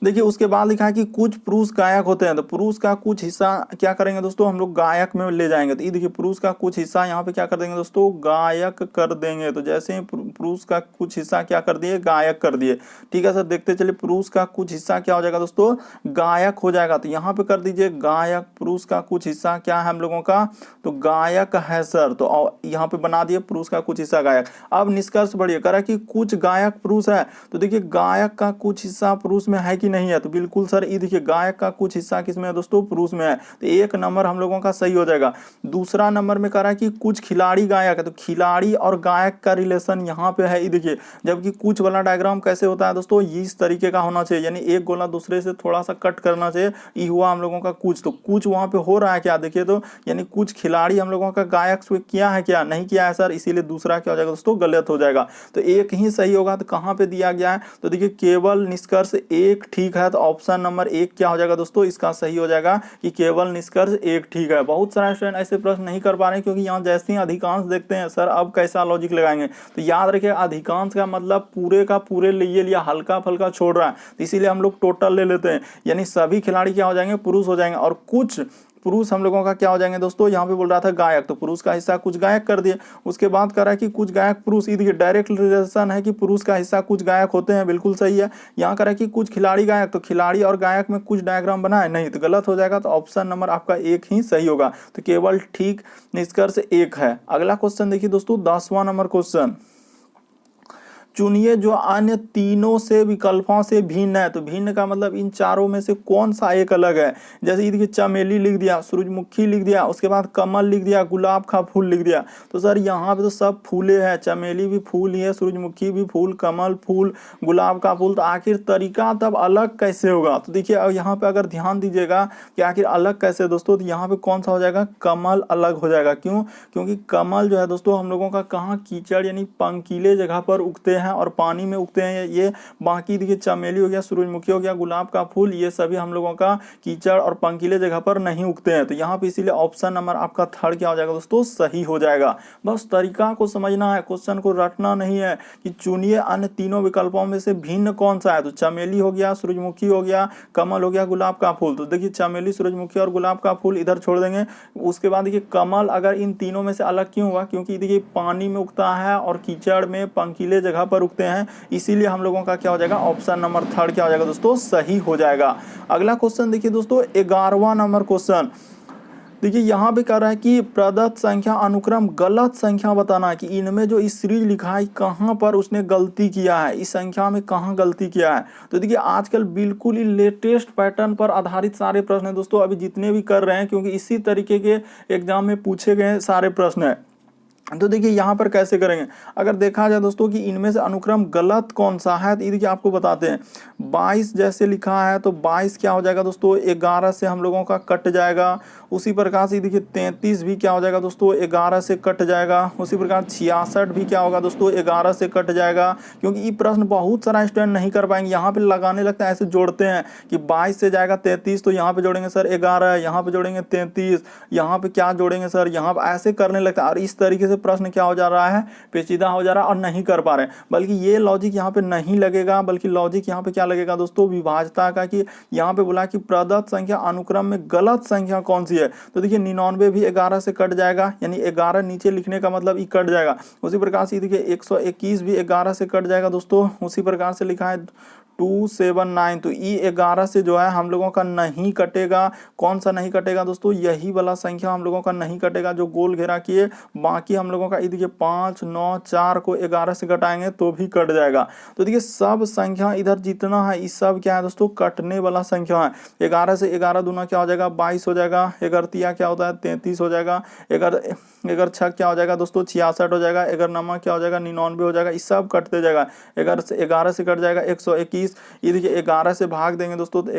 देखिए उसके बाद लिखा है कि कुछ पुरुष गायक होते हैं, तो पुरुष का कुछ हिस्सा क्या करेंगे दोस्तों हम लोग गायक में ले जाएंगे। तो ये देखिए पुरुष का कुछ हिस्सा यहाँ पे क्या कर देंगे दोस्तों, गायक कर देंगे। तो जैसे ही पुरुष का कुछ हिस्सा क्या कर दिए, गायक कर दिए, ठीक है सर। देखते चलिए पुरुष का कुछ हिस्सा क्या हो जाएगा दोस्तों, गायक हो जाएगा। तो यहाँ पे कर दीजिए गायक, पुरुष का कुछ हिस्सा क्या है हम लोगों का, तो गायक है सर। तो यहाँ पे बना दिए पुरुष का कुछ हिस्सा गायक। अब निष्कर्ष बढ़िए करा कि कुछ गायक पुरुष है, तो देखिए गायक का कुछ हिस्सा पुरुष में है कि नहीं है, तो बिल्कुल सर ये देखिए गायक का कुछ हिस्सा किसमें है दोस्तों, पुरुष में है। तो एक नंबर हम लोगों का सही हो जाएगा। दूसरा नंबर में कह रहा है कि कुछ खिलाड़ी गायक है, तो खिलाड़ी और गायक का रिलेशन यहाँ पे है, ये देखिए। जबकि कुछ वाला डायग्राम कैसे होता है दोस्तों, इस तरीके का होना चाहिए, यानी एक गोला दूसरे से थोड़ा सा कट करना चाहिए। ये हुआ हम लोगों का कुछ, तो कुछ वहां पे हो रहा है क्या देखिए, तो यानी कुछ खिलाड़ी हम लोगों का गायक किया है क्या, नहीं किया है सर, इसीलिए दूसरा क्या हो जाएगा दोस्तों, गलत हो जाएगा। तो एक ही सही होगा। तो कहाँ पे दिया गया है, तो देखिए केवल निष्कर्ष एक ठीक है, तो ऑप्शन नंबर 1 क्या हो जाएगा दोस्तों, इसका सही हो जाएगा कि केवल निष्कर्ष 1 ठीक है। बहुत सारे स्टूडेंट ऐसे प्रश्न नहीं कर पा रहे हैं क्योंकि यहाँ जैसे ही अधिकांश देखते हैं सर अब कैसा लॉजिक लगाएंगे, तो याद रखिए अधिकांश का मतलब पूरे का पूरे लिए लिया, हल्का फल्का छोड़ रहा है, तो इसीलिए हम लोग टोटल ले लेते हैं। यानी सभी खिलाड़ी क्या हो जाएंगे, पुरुष हो जाएंगे। और कुछ पुरुष हम लोगों का क्या हो जाएंगे दोस्तों, यहाँ पे बोल रहा था गायक, तो पुरुष का हिस्सा कुछ गायक कर दिए। उसके बाद कह रहा है कि कुछ गायक पुरुष, ये डायरेक्ट रिलेशन है कि पुरुष का हिस्सा कुछ गायक होते हैं, बिल्कुल सही है। यहाँ कह रहा है कि कुछ खिलाड़ी गायक, तो खिलाड़ी और गायक में कुछ डायग्राम बना है, नहीं, तो गलत हो जाएगा। तो ऑप्शन नंबर आपका 1 ही सही होगा। तो केवल ठीक निष्कर्ष 1 है। अगला क्वेश्चन देखिए दोस्तों 10वां नंबर क्वेश्चन, चुनिए जो अन्य तीनों से विकल्पों से भिन्न है। तो भिन्न का मतलब इन चारों में से कौन सा एक अलग है। जैसे ये देखिए चमेली लिख दिया, सूरजमुखी लिख दिया, उसके बाद कमल लिख दिया, गुलाब का फूल लिख दिया। तो सर यहाँ पे तो सब फूले हैं, चमेली भी फूल ही है, सूरजमुखी भी फूल, कमल फूल, गुलाब का फूल। तो आखिर तरीका तब अलग कैसे होगा। तो देखिए अब यहाँ पे अगर ध्यान दीजिएगा कि आखिर अलग कैसे दोस्तों, तो यहाँ पे कौन सा हो जाएगा, कमल अलग हो जाएगा। क्यों, क्योंकि कमल जो है दोस्तों हम लोगों का कहाँ कीचड़ यानी पंकीले जगह पर उगते हैं और पानी में उगते हैं ये। बाकी देखिए चमेली हो गया, सूरजमुखी हो गया, गुलाब का फूल, ये सभी हम लोगों का कीचड़ और पंखीले जगह पर नहीं उगते हैं। तो यहाँ पे इसीलिए ऑप्शन नंबर आपका थर्ड क्या हो जाएगा दोस्तों, सही हो जाएगा। बस तरीका को समझना है, क्वेश्चन को रटना नहीं है कि चुनिए अन्य तीनों विकल्पों में से भिन्न कौन सा है। तो चमेली हो गया, सूरजमुखी हो गया, कमल हो गया, गुलाब का फूल। तो देखिए चमेली, सूरजमुखी और गुलाब का फूल इधर छोड़ देंगे। उसके बाद देखिए कमल अगर इन तीनों में से अलग क्यों हुआ, क्योंकि देखिए पानी में उगता है और कीचड़ में पंखीले जगह पर उगते हैं, इसीलिए हम लोगों का क्या हो जाएगा, ऑप्शन नंबर थर्ड क्या हो जाएगा दोस्तों, सही हो जाएगा। अगला क्वेश्चन देखिए दोस्तों 11वां नंबर क्वेश्चन। देखिए यहाँ पे कह रहा है कि प्रदत्त संख्या अनुक्रम गलत संख्या बताना है कि इनमें जो इस सीरीज लिखा है कहाँ पर उसने गलती किया है, इस संख्या में कहाँ गलती किया है। तो देखिए आजकल बिल्कुल ही लेटेस्ट पैटर्न पर आधारित सारे प्रश्न हैं दोस्तों, अभी जितने भी कर रहे हैं, क्योंकि इसी तरीके के एग्जाम में पूछे गए सारे प्रश्न हैं। तो देखिए यहाँ पर कैसे करेंगे, अगर देखा जाए दोस्तों कि इनमें से अनुक्रम गलत कौन सा है, तो ये देखिए आपको बताते हैं। 22 जैसे लिखा है तो 22 क्या हो जाएगा दोस्तों, 11 से हम लोगों का कट जाएगा। उसी प्रकार से देखिए 33 भी क्या हो जाएगा दोस्तों, 11 से कट जाएगा। उसी प्रकार 66 भी क्या होगा दोस्तों, 11 से कट जाएगा। क्योंकि ये प्रश्न बहुत सारा स्टूडेंट नहीं कर पाएंगे, यहाँ पे लगाने लगता है, ऐसे जोड़ते हैं कि 22 से जाएगा 33, तो यहाँ पे जोड़ेंगे सर 11, यहाँ पे जोड़ेंगे 33, यहाँ पे क्या जोड़ेंगे सर, यहाँ पे ऐसे करने लगता है। और इस तरीके से प्रश्न क्या हो जा रहा है, पेचीदा हो जा रहा है और नहीं कर पा रहे हैं। बल्कि ये लॉजिक यहाँ पे नहीं लगेगा, बल्कि लॉजिक यहाँ पे क्या लगेगा दोस्तों, विभाज्यता का, कि यहाँ पे बोला कि प्रदत्त संख्या अनुक्रम में गलत संख्या कौन सी है। तो देखिए 99 भी 11 से कट जाएगा, यानी 11 नीचे लिखने का मतलब ये कट जाएगा। उसी प्रकार से देखिए 121 भी 11 से कट जाएगा दोस्तों। उसी प्रकार से लिखा है 279, तो ई 11 से जो है हम लोगों का नहीं कटेगा। कौन सा नहीं कटेगा दोस्तों, यही वाला संख्या हम लोगों का नहीं कटेगा जो गोल घेरा किए। बाकी हम लोगों का देखिए 5, 9, 4 को 11 से घटाएंगे तो भी कट जाएगा। तो देखिए सब संख्या इधर जितना है इस सब क्या है दोस्तों, कटने वाला संख्या है। 11 से 11 दूना क्या हो जाएगा, 22 हो जाएगा। 11 क्या होता है, 33 हो जाएगा। 11 क्या हो जाएगा दोस्तों, 66 हो जाएगा। 11 क्या हो जाएगा, 99 हो जाएगा। इस सब कटते जाएगा। 11 से कट जाएगा 121। ये देखिए 11 से भाग देंगे दोस्तों तो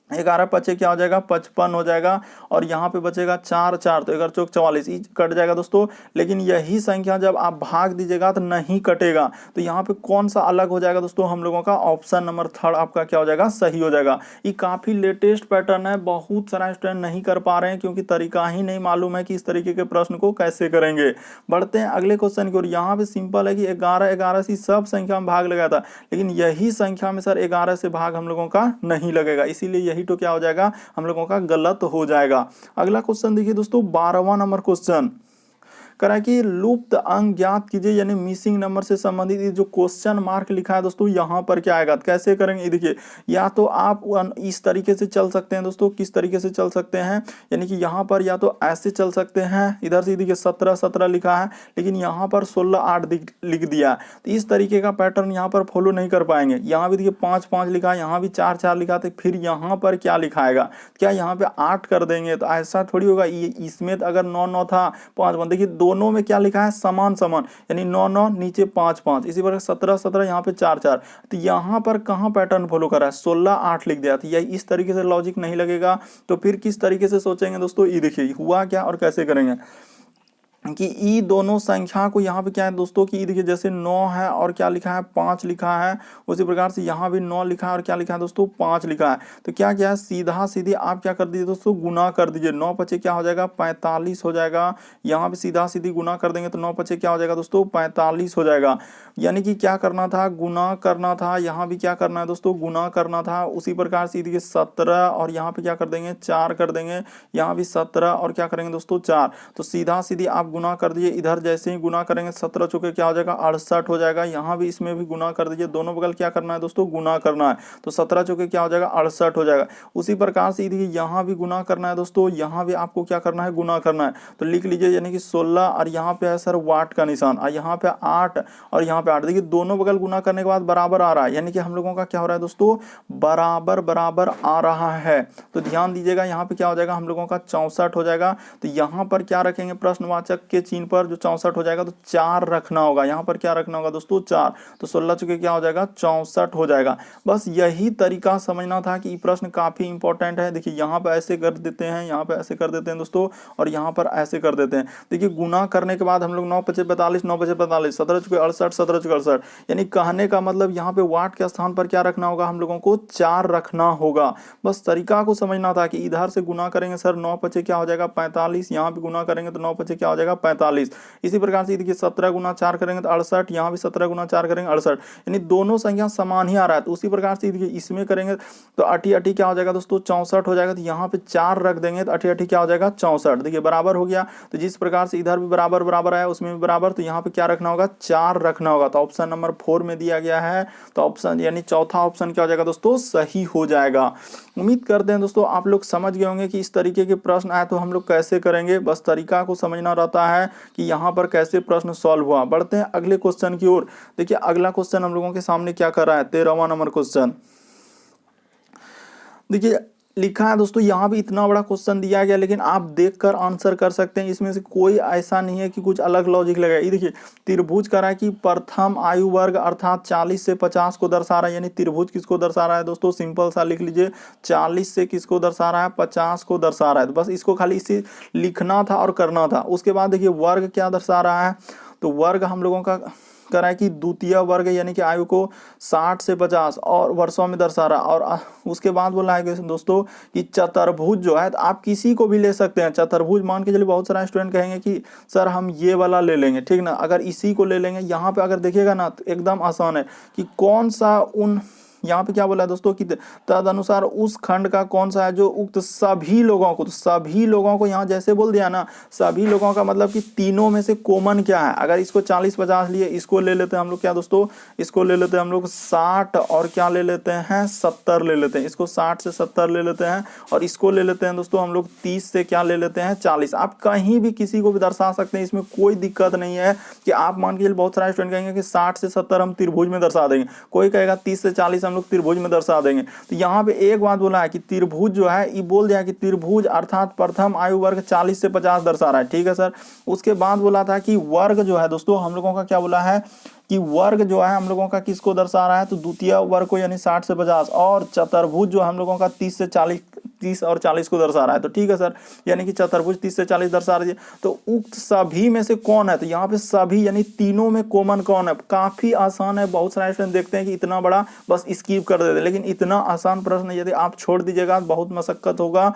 11 पचे क्या हो जाएगा, 55 हो जाएगा। और यहाँ पे बचेगा 4, 4 तो 11 चौक 44, ये कट जाएगा दोस्तों। लेकिन यही संख्या जब आप भाग दीजिएगा तो नहीं कटेगा। तो यहाँ पे कौन सा अलग हो जाएगा दोस्तों, हम लोगों का ऑप्शन नंबर थर्ड आपका क्या हो जाएगा, सही हो जाएगा। ये काफी लेटेस्ट पैटर्न है, बहुत सारा स्टूडेंट नहीं कर पा रहे हैं क्योंकि तरीका ही नहीं मालूम है कि इस तरीके के प्रश्न को कैसे करेंगे। बढ़ते हैं अगले क्वेश्चन की ओर। यहाँ पे सिंपल है कि 11 से सब संख्या में भाग लगाया था, लेकिन यही संख्या में सर 11 से भाग हम लोगों का नहीं लगेगा, इसीलिए तो क्या हो जाएगा, हम लोगों का गलत हो जाएगा। अगला क्वेश्चन देखिए दोस्तों 12वां नंबर क्वेश्चन करा कि लुप्त अंक ज्ञात कीजिए, यानी मिसिंग नंबर से संबंधित जो क्वेश्चन मार्क लिखा है दोस्तों यहाँ पर क्या आएगा, कैसे करेंगे। देखिए या तो आप इस तरीके से चल सकते हैं दोस्तों, किस तरीके से चल सकते हैं, यानी कि यहाँ पर या तो ऐसे चल सकते हैं, इधर से देखिए 17, 17 लिखा है, लेकिन यहाँ पर 16, 8 लिख दिया। तो इस तरीके का पैटर्न यहाँ पर फॉलो नहीं कर पाएंगे। यहाँ भी देखिए 5, 5 लिखा है, यहाँ भी 4, 4 लिखा, तो फिर यहाँ पर क्या लिखाएगा, क्या यहाँ पे 8 कर देंगे, तो ऐसा थोड़ी होगा। इसमें अगर 9, 9 था 5, 5, देखिए दोनों में क्या लिखा है, समान समान, यानी 9, 9 नीचे 5, 5, इसी प्रकार 17, 17 यहाँ पे 4, 4। तो यहाँ पर कहाँ पैटर्न फॉलो कर रहा है, 16, 8 लिख दिया। तो यही इस तरीके से लॉजिक नहीं लगेगा। तो फिर किस तरीके से सोचेंगे दोस्तों, ये देखिए हुआ क्या और कैसे करेंगे कि ई दोनों संख्या को यहाँ पे क्या है दोस्तों कि देखिए जैसे 9 है और क्या लिखा है, 5 लिखा है। उसी प्रकार से यहाँ भी 9 लिखा है और क्या लिखा है दोस्तों, 5 लिखा है। तो क्या है, सीधा सीधी आप क्या कर दीजिए दोस्तों, गुना कर दीजिए। 9 पचे क्या हो जाएगा, 45 हो जाएगा। यहाँ पे सीधा सीधी गुना कर देंगे तो 9 पचे क्या हो जाएगा दोस्तों, 45 हो जाएगा। यानी कि क्या करना था, गुना करना था। यहाँ भी क्या करना है दोस्तों, गुना करना था। उसी प्रकार से देखिए 17 और यहाँ पे क्या कर देंगे, 4 कर देंगे। यहाँ भी 17 और क्या करेंगे दोस्तों, 4। तो सीधा सीधी आप गुना कर दीजिए। इधर जैसे ही गुना करेंगे 17 चौके क्या हो जाएगा, 68 हो जाएगा। यहाँ भी इसमें भी गुना कर दीजिए, दोनों बगल क्या करना है दोस्तों, गुना करना है। तो 17 चौके क्या हो जाएगा, 68 हो जाएगा। उसी प्रकार से देखिए यहाँ भी गुना करना है दोस्तों, यहाँ भी आपको क्या करना है, गुना करना है। तो लिख लीजिए, यानी कि 16 और यहाँ पे है सर वाट का निशान, और यहाँ पे 8 और यहाँ पे 8। देखिए दोनों बगल गुना करने के बाद बराबर आ रहा है, यानी कि हम लोगों का क्या हो रहा है दोस्तों, बराबर बराबर आ रहा है। तो ध्यान दीजिएगा, यहाँ पे क्या हो जाएगा, हम लोगों का 64 हो जाएगा। तो यहाँ पर क्या रखेंगे, प्रश्नवाचक भाजक के चिन्ह पर जो 64 हो जाएगा तो 4 रखना होगा। यहाँ पर क्या रखना होगा दोस्तों 4, तो 16 चुके क्या हो जाएगा 64 हो जाएगा। बस यही तरीका समझना था कि प्रश्न काफी इंपॉर्टेंट है। देखिए यहाँ पर ऐसे कर देते हैं, यहाँ पे ऐसे कर देते हैं दोस्तों, और यहाँ पर ऐसे कर देते हैं। देखिए गुना करने के बाद हम लोग 9 पचे 45, 9 पचे 45, 17 चुके 68, 17 चुके 68, यानी कहने का मतलब यहाँ पे वाट के स्थान पर क्या रखना होगा हम लोगों को 4 रखना होगा। बस तरीका को समझना था कि इधर से गुना करेंगे सर 9 पचे क्या हो जाएगा 45, यहाँ पे गुना करेंगे तो 9 पचे क्या हो जाएगा 45। इसी प्रकार से देखिए 17 गुना 4 करेंगे तो 68, यहाँ भी 17 गुना 4 करेंगे 68, यानी दोनों संख्या समान ही आ रहा है। तो उसी प्रकार से देखिए इसमें करेंगे तो 80 क्या हो जाएगा दोस्तों 64 हो जाएगा, तो यहाँ पे 4 रख देंगे तो 80 क्या हो जाएगा 64। देखिए बराबर हो गया। तो जिस प्रकार से इधर भी बराबर बराबर आया उसमें भी बराबर, तो यहाँ पे क्या रखना होगा 4 रखना होगा। तो ऑप्शन नंबर 4 में दिया गया है, तो ऑप्शन यानी चौथा ऑप्शन क्या हो जाएगा दोस्तों सही हो जाएगा। उम्मीद करते हैं दोस्तों आप लोग समझ गए होंगे कि इस तरीके के प्रश्न आए तो हम लोग कैसे करेंगे। बस तरीका को समझना रहता है कि यहाँ पर कैसे प्रश्न सॉल्व हुआ। बढ़ते हैं अगले क्वेश्चन की ओर। देखिए अगला क्वेश्चन हम लोगों के सामने क्या कर रहा है, 13वां नंबर क्वेश्चन। देखिए लिखा है दोस्तों, यहाँ भी इतना बड़ा क्वेश्चन दिया गया, लेकिन आप देखकर आंसर कर सकते हैं। इसमें से कोई ऐसा नहीं है कि कुछ अलग लॉजिक लगा। ये देखिए त्रिभुज कह रहा है कि प्रथम आयु वर्ग अर्थात 40 से 50 को दर्शा रहा है। यानी त्रिभुज किसको दर्शा रहा है दोस्तों, सिंपल सा लिख लीजिए, 40 से किसको दर्शा रहा है 50 को दर्शा रहा है। तो बस इसको खाली इसे लिखना था और करना था। उसके बाद देखिए वर्ग क्या दर्शा रहा है, तो वर्ग हम लोगों का कह रहा है कि द्वितीय वर्ग यानी कि आयु को 60 से 50 और वर्षों में दर्शा रहा। और उसके बाद बोला है कि दोस्तों कि चतुर्भुज जो है, तो आप किसी को भी ले सकते हैं चतुर्भुज। मान के चलिए बहुत सारा स्टूडेंट कहेंगे कि सर हम ये वाला ले लेंगे, ठीक ना, अगर इसी को ले लेंगे। यहाँ पे अगर देखिएगा ना तो एकदम आसान है कि कौन सा उन, यहाँ पे क्या बोला है दोस्तों कि तदनुसार उस खंड का कौन सा है जो उक्त सभी लोगों को, तो सभी लोगों को यहाँ जैसे बोल दिया ना, सभी लोगों का मतलब कि तीनों में से कॉमन क्या है। अगर इसको 40 50 लिए, इसको ले लेते हैं हम लोग क्या दोस्तों, इसको ले लेते हैं हम लोग 60 और क्या ले लेते हैं 70 ले लेते हैं। इसको 60 से 70 ले लेते हैं और इसको ले लेते हैं दोस्तों हम लोग 30 से क्या ले लेते हैं 40। आप कहीं भी किसी को भी दर्शा सकते हैं, इसमें कोई दिक्कत नहीं है कि आप मान के बहुत सारे स्टूडेंट कहेंगे कि 60 से 70 हम त्रिभुज में दर्शा देंगे, कोई कहेगा 30 से 40 हम लोग त्रिभुज में दर्शा देंगे। तो यहाँ पे एक बात बोला है कि त्रिभुज जो है ये बोल दिया कि त्रिभुज अर्थात प्रथम आयु वर्ग 40 से 50 दर्शा रहा है, ठीक है सर। उसके बाद बोला था कि वर्ग जो है दोस्तों हम लोगों का क्या बोला है कि वर्ग जो है हम लोगों का किसको दर्शा रहा है, तो द्वितीय वर्ग को यानी 60 से 50, और चतुर्भुज जो हम लोगों का 30 से 40, 30 और 40 को दर्शा रहा है। तो ठीक है सर, यानी कि चतुर्भुज 30 से 40 दर्शा रही है। तो उक्त सभी में से कौन है, तो यहाँ पे सभी यानी तीनों में कॉमन कौन है। काफी आसान है, बहुत सारे स्टूडेंट देखते हैं कि इतना बड़ा बस स्किप कर देते हैं, लेकिन इतना आसान प्रश्न यदि आप छोड़ दीजिएगा बहुत मशक्कत होगा।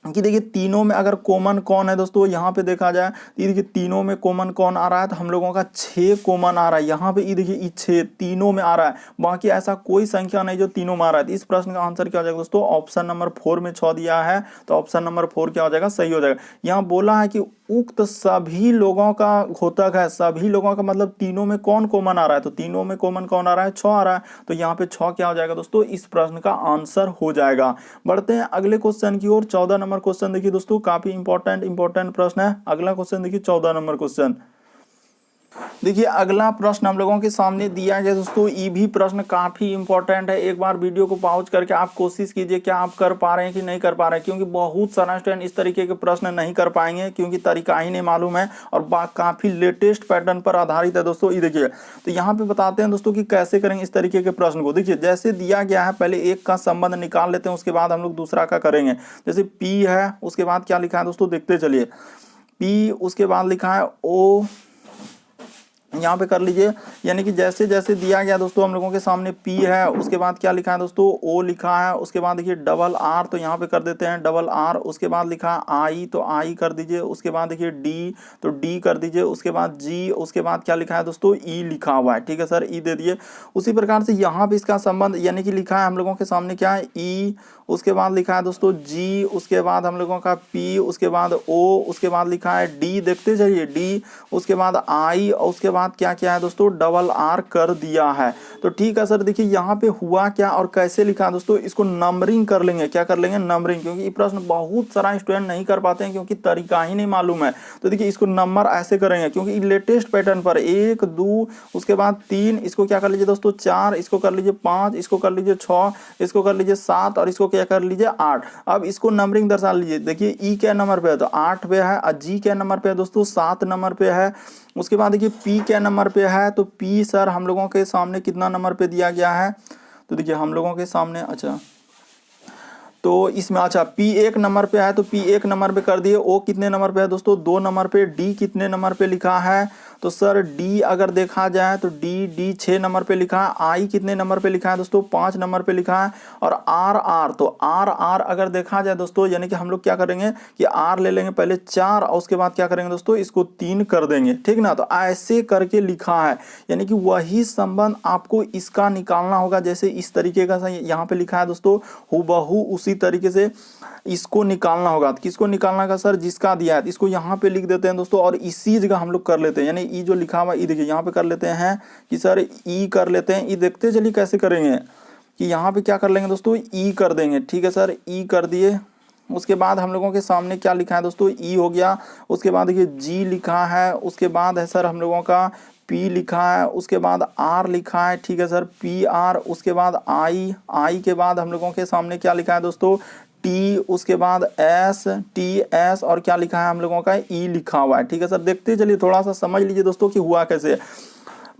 कि देखिए तीनों में अगर कॉमन कौन है दोस्तों, यहाँ पे देखा जाए ये देखिए तीनों में कॉमन कौन आ रहा है, तो हम लोगों का 6 कॉमन आ रहा है। यहाँ पे ये देखिए ये 6 तीनों में आ रहा है, बाकी ऐसा कोई संख्या नहीं जो तीनों में आ रहा है। इस प्रश्न का आंसर क्या हो जाएगा दोस्तों, ऑप्शन नंबर 4 में 6 दिया है, तो ऑप्शन नंबर 4 क्या हो जाएगा सही हो जाएगा। यहाँ बोला है कि उक्त सभी लोगों का घोतक है, सभी लोगों का मतलब तीनों में कौन कॉमन आ रहा है, तो तीनों में कॉमन कौन आ रहा है 6 आ रहा है। तो यहाँ पे 6 क्या हो जाएगा दोस्तों, इस प्रश्न का आंसर हो जाएगा। बढ़ते हैं अगले क्वेश्चन की ओर। 14 नंबर क्वेश्चन देखिए दोस्तों, काफी इंपॉर्टेंट प्रश्न है। अगला क्वेश्चन देखिए 14 नंबर क्वेश्चन। देखिए अगला प्रश्न हम लोगों के सामने दिया गया दोस्तों, ये भी प्रश्न काफी इंपॉर्टेंट है। एक बार वीडियो को पॉज करके आप कोशिश कीजिए क्या आप कर पा रहे हैं कि नहीं कर पा रहे हैं, क्योंकि बहुत सारा स्टूडेंट इस तरीके के प्रश्न नहीं कर पाएंगे क्योंकि तरीका ही नहीं मालूम है और काफी लेटेस्ट पैटर्न पर आधारित है दोस्तों। ये देखिए तो यहाँ पे बताते हैं दोस्तों कि कैसे करेंगे इस तरीके के प्रश्न को। देखिए जैसे दिया गया है, पहले एक का संबंध निकाल लेते हैं, उसके बाद हम लोग दूसरा का करेंगे। जैसे P है, उसके बाद क्या लिखा है दोस्तों देखते चलिए, P उसके बाद लिखा है O, यहाँ पे कर लीजिए। यानी कि जैसे जैसे दिया गया दोस्तों हम लोगों के सामने P है, उसके बाद क्या लिखा है दोस्तों O लिखा है, उसके बाद देखिए डबल R, तो यहाँ पे कर देते हैं डबल R, उसके बाद लिखा है I, तो I कर दीजिए, उसके बाद देखिए D, तो D कर दीजिए, उसके बाद G, उसके बाद क्या लिखा है दोस्तों E लिखा हुआ है, ठीक है सर E दे दिए। उसी प्रकार से यहाँ पे इसका संबंध यानी कि लिखा है हम लोगों के सामने क्या है E, उसके बाद लिखा है दोस्तों G, उसके बाद हम लोगों का P, उसके बाद O, उसके बाद लिखा है D, देखते चलिए D, उसके बाद I, और उसके बाद क्या क्या है दोस्तों डबल R कर दिया है। तो ठीक है सर, देखिए यहाँ पे हुआ क्या और कैसे लिखा है दोस्तों, इसको नंबरिंग कर लेंगे। क्या कर लेंगे नंबरिंग, क्योंकि ये प्रश्न बहुत सारा स्टूडेंट नहीं कर पाते हैं क्योंकि तरीका ही नहीं मालूम है। तो देखिए इसको नंबर ऐसे करेंगे क्योंकि लेटेस्ट पैटर्न पर 1 2 उसके बाद 3, इसको क्या कर लीजिए दोस्तों 4, इसको कर लीजिए 5, इसको कर लीजिए 6, इसको कर लीजिए 7 और इसको क्या क्या कर लीजिए 8। अब इसको नंबरिंग दर्शा लीजिए, देखिए ई क्या नंबर पे है तो 8 पे है, और जी क्या नंबर पे है दोस्तों 7 नंबर पे है। उसके बाद देखिए पी क्या नंबर पे है तो पी सर हम लोगों के सामने कितना नंबर पे दिया गया है, तो देखिए हम लोगों के सामने, अच्छा तो इसमें अच्छा पी 1 नंबर पे है तो पी 1 नंबर पे कर दिए। ओ कितने नंबर पे है दोस्तों 2 नंबर पे। डी कितने नंबर पे लिखा है तो सर डी अगर देखा जाए तो डी 6 नंबर पे लिखा है। आई कितने नंबर पे लिखा है दोस्तों 5 नंबर पे लिखा है। और आर तो आर अगर देखा जाए दोस्तों, यानी कि हम लोग क्या करेंगे कि आर ले लेंगे पहले 4 और उसके बाद क्या करेंगे दोस्तों इसको 3 कर देंगे, ठीक ना। तो ऐसे करके लिखा है, यानी कि वही संबंध आपको इसका निकालना होगा। जैसे इस तरीके का यहाँ पे लिखा है दोस्तों हूबहू उसी तरीके से इसको निकालना होगा। तो किसको निकालना होगा सर, जिसका दिया है। इसको यहाँ पे लिख देते हैं दोस्तों और इसी जगह हम लोग कर लेते हैं, यानी ई जो लिखा हुआ ई देखिए यहाँ पे कर लेते हैं कि सर ई कर लेते हैं। ई देखते चलिए कैसे करेंगे कि यहाँ पे क्या कर लेंगे दोस्तों ई कर देंगे, ठीक है सर ई कर दिए। उसके बाद हम लोगों के सामने क्या लिखा है दोस्तों ई हो गया। उसके बाद देखिए जी लिखा है, उसके बाद है सर हम लोगों का पी लिखा है, उसके बाद आर लिखा है, ठीक है सर पी आर। उसके बाद आई के बाद हम लोगों के सामने क्या लिखा है दोस्तों टी, उसके बाद एस टी एस, और क्या लिखा है हम लोगों का ई लिखा हुआ है, ठीक है सर। देखते चलिए थोड़ा सा समझ लीजिए दोस्तों कि हुआ कैसे।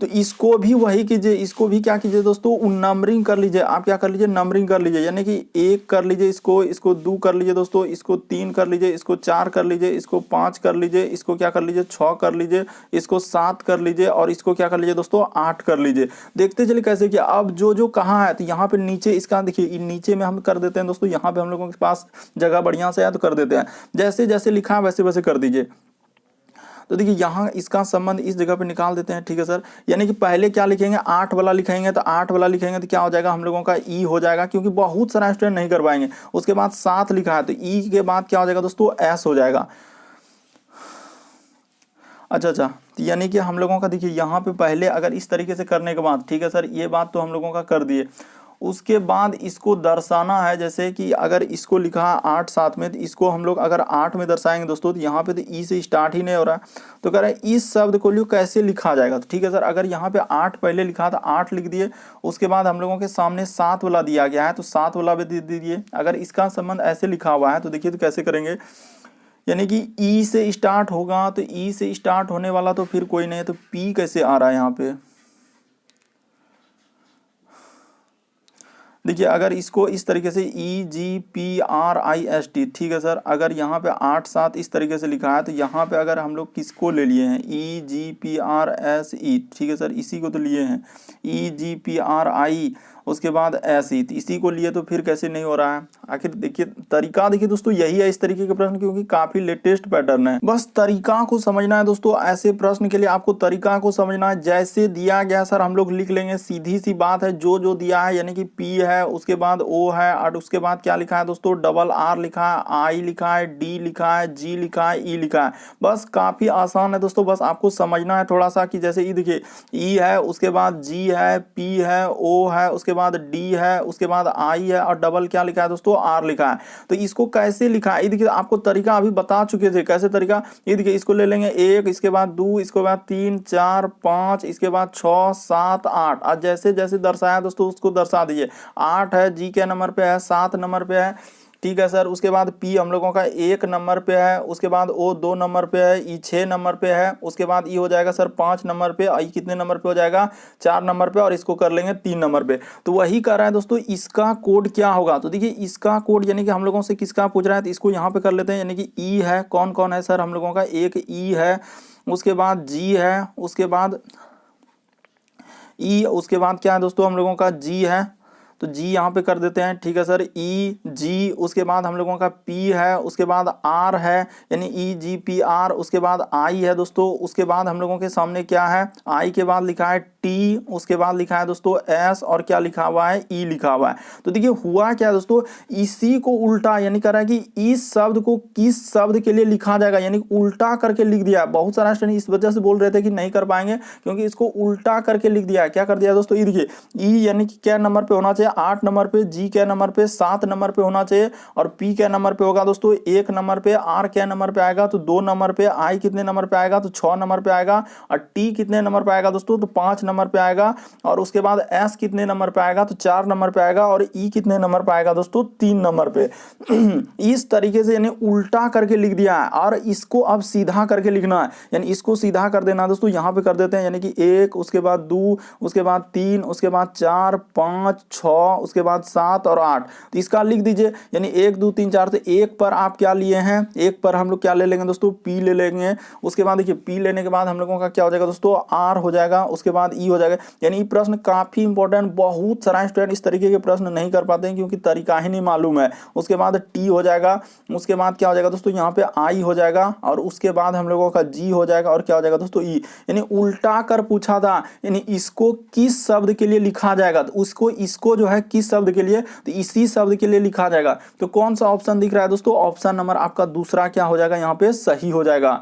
तो इसको भी वही कीजिए, इसको भी क्या कीजिए दोस्तों नंबरिंग कर लीजिए। आप क्या कर लीजिए नंबरिंग कर लीजिए, यानी कि 1 कर लीजिए, इसको 2 कर लीजिए दोस्तों, इसको 3 कर लीजिए, इसको 4 कर लीजिए, इसको 5 कर लीजिए, इसको क्या कर लीजिए 6 कर लीजिए, इसको 7 कर लीजिए, और इसको क्या कर लीजिए दोस्तों 8 कर लीजिए। देखते चलिए कैसे किया। अब जो कहाँ है तो यहाँ पे नीचे इसका देखिए नीचे में हम कर देते हैं दोस्तों। यहाँ पे हम लोगों के पास जगह बढ़िया से है तो कर देते हैं, जैसे जैसे लिखा है वैसे वैसे कर दीजिए। तो देखिए यहाँ इसका संबंध इस जगह पे निकाल देते हैं, ठीक है सर। यानी कि पहले क्या लिखेंगे 8 वाला लिखेंगे, तो 8 वाला लिखेंगे तो क्या हो जाएगा हम लोगों का ई हो जाएगा, क्योंकि बहुत सारा स्टूडेंट नहीं कर पाएंगे। उसके बाद 7 लिखा है तो ई के बाद क्या हो जाएगा दोस्तों एस हो जाएगा। अच्छा यानी कि हम लोगों का देखिए यहाँ पे पहले अगर इस तरीके से करने के बाद, ठीक है सर ये बात तो हम लोगों का कर दिए। उसके बाद इसको दर्शाना है, जैसे कि अगर इसको लिखा है 8 7 में, तो इसको हम लोग अगर 8 में दर्शाएंगे दोस्तों, तो यहाँ पे तो ई से स्टार्ट ही नहीं हो रहा है। तो कह रहे हैं इस शब्द को लियो कैसे लिखा जाएगा। तो ठीक है सर, अगर यहाँ पे 8 पहले लिखा था 8 लिख दिए। उसके बाद हम लोगों के सामने 7 वाला दिया गया है तो 7 वाला भी दे दीजिए। अगर इसका संबंध ऐसे लिखा हुआ है तो देखिए तो कैसे करेंगे, यानी कि ई से स्टार्ट होगा, तो ई से स्टार्ट होने वाला तो फिर कोई नहीं है, तो पी कैसे आ रहा है यहाँ पे। देखिए अगर इसको इस तरीके से E G P R I S T, ठीक है सर, अगर यहाँ पे 8 7 इस तरीके से लिखा है, तो यहाँ पे अगर हम लोग किसको ले लिए हैं E G P R S E, ठीक है सर, इसी को तो लिए हैं ई जी पी आर आई, उसके बाद ऐसी इसी को लिए, तो फिर कैसे नहीं हो रहा है। आखिर देखिए तरीका देखिए दोस्तों यही है इस तरीके के प्रश्न, क्योंकि काफी लेटेस्ट पैटर्न है। बस तरीका को समझना है दोस्तों। ऐसे प्रश्न के लिए आपको तरीका को समझना है। जैसे दिया गया सर हम लोग लिख लेंगे, सीधी सी बात है। जो दिया है यानी कि पी है, उसके बाद ओ है, और उसके बाद क्या लिखा है दोस्तों डबल आर लिखा है, आई लिखा है, डी लिखा है, जी लिखा है, ई लिखा है। बस काफी आसान है दोस्तों, बस आपको समझना है थोड़ा सा कि जैसे ई देखिए ई है, उसके बाद जी है, पी है, ओ है, उसके बाद डी है, उसके बाद आई है, और डबल क्या लिखा है दोस्तों आर लिखा है। तो इसको कैसे लिखा है, ये देखिए आपको तरीका अभी बता चुके थे कैसे तरीका। ये देखिए इसको ले लेंगे 1, इसके बाद 2, इसके बाद 3 4 5, इसके बाद 6 7 8, और जैसे जैसे दर्शाया दोस्तों उसको दर्शा दीजिए। 8 है, जी के नंबर पे है, 7 नंबर पे है, ठीक है सर। उसके बाद पी हम लोगों का 1 नंबर पे है, उसके बाद ओ 2 नंबर पे है, ई 6 नंबर पे है, उसके बाद ई हो जाएगा सर 5 नंबर पे, आई कितने नंबर पे हो जाएगा 4 नंबर पे, और इसको कर लेंगे 3 नंबर पे। तो वही कर रहा है दोस्तों, इसका कोड क्या होगा। तो देखिए इसका कोड यानी कि हम लोगों से किसका पूछ रहा है, तो इसको यहाँ पे कर लेते हैं। यानी कि ई है, कौन कौन है सर हम लोगों का, एक ई है, उसके बाद जी है, उसके बाद ई, उसके बाद क्या है दोस्तों हम लोगों का जी है, तो जी यहाँ पे कर देते हैं, ठीक है सर। ई जी, उसके बाद हम लोगों का पी है, उसके बाद आर है, यानी ई जी पी आर, उसके बाद आई है दोस्तों, उसके बाद हम लोगों के सामने क्या है आई के बाद लिखा है टी, उसके बाद लिखा है दोस्तों एस, और क्या लिखा हुआ है ई लिखा हुआ है। तो देखिए हुआ क्या दोस्तों, इसी को उल्टा यानी कह रहा है कि इस शब्द को किस शब्द के लिए लिखा जाएगा, यानी उल्टा करके लिख दिया। बहुत सारा स्टूडेंट इस वजह से बोल रहे थे कि नहीं कर पाएंगे, क्योंकि इसको उल्टा करके लिख दिया। क्या कर दिया दोस्तों, ई देखिए ई यानी कि क्या नंबर पे होना चाहिए 8 नंबर पे, जी क्या नंबर पे 7 नंबर पे होना चाहिए, और पी क्या नंबर पे होगा दोस्तों 1 नंबर पे, आर क्या नंबर पे आएगा तो 2 नंबर पे, आई कितने नंबर पे आएगा तो 6 नंबर पे आएगा, और टी कितने नंबर पे आएगा दोस्तों तो 5 नंबर पे आएगा, और उसके बाद एस कितने नंबर पे आएगा तो 4 नंबर पे आएगा, और ई कितने नंबर पे आएगा दोस्तों 3 नंबर पे। इस तरीके से यानी उल्टा करके लिख दिया है, और इसको अब सीधा करके लिखना है, यानी इसको सीधा कर देना दोस्तों, यहां पे कर देते हैं, यानी कि 1, उसके बाद 2, उसके बाद 3, उसके बाद 4, 5, 6, उसके बाद 7 और 8, तो इसका लिख दीजिए, यानी 1 2 3 4, तो 1 पर आप क्या लिए हैं, 1 पर हम लोग क्या ले लेंगे दोस्तों पी ले लेंगे, उसके बाद देखिए पी लेने के बाद हम लोगों का क्या हो जाएगा दोस्तों आर हो जाएगा, उसके बाद ई हो जाएगा। यानी ये प्रश्न काफी इंपॉर्टेंट, बहुत सारा स्टूडेंट इस तरीके के प्रश्न नहीं कर पाते हैं क्योंकि तरीका ही नहीं मालूम है। उसके बाद टी हो जाएगा, उसके बाद क्या हो जाएगा दोस्तों यहाँ पे आई हो जाएगा, और उसके बाद हम लोगों का जी हो जाएगा, और क्या हो जाएगा दोस्तों ई। यानी उल्टा कर पूछा था, यानी इसको किस शब्द के लिए लिखा जाएगा, तो उसको इसको जो है किस शब्द के लिए, तो इसी शब्द के लिए लिखा जाएगा। तो कौन सा ऑप्शन दिख रहा है दोस्तों, ऑप्शन नंबर आपका दूसरा क्या हो जाएगा यहाँ पे सही हो जाएगा।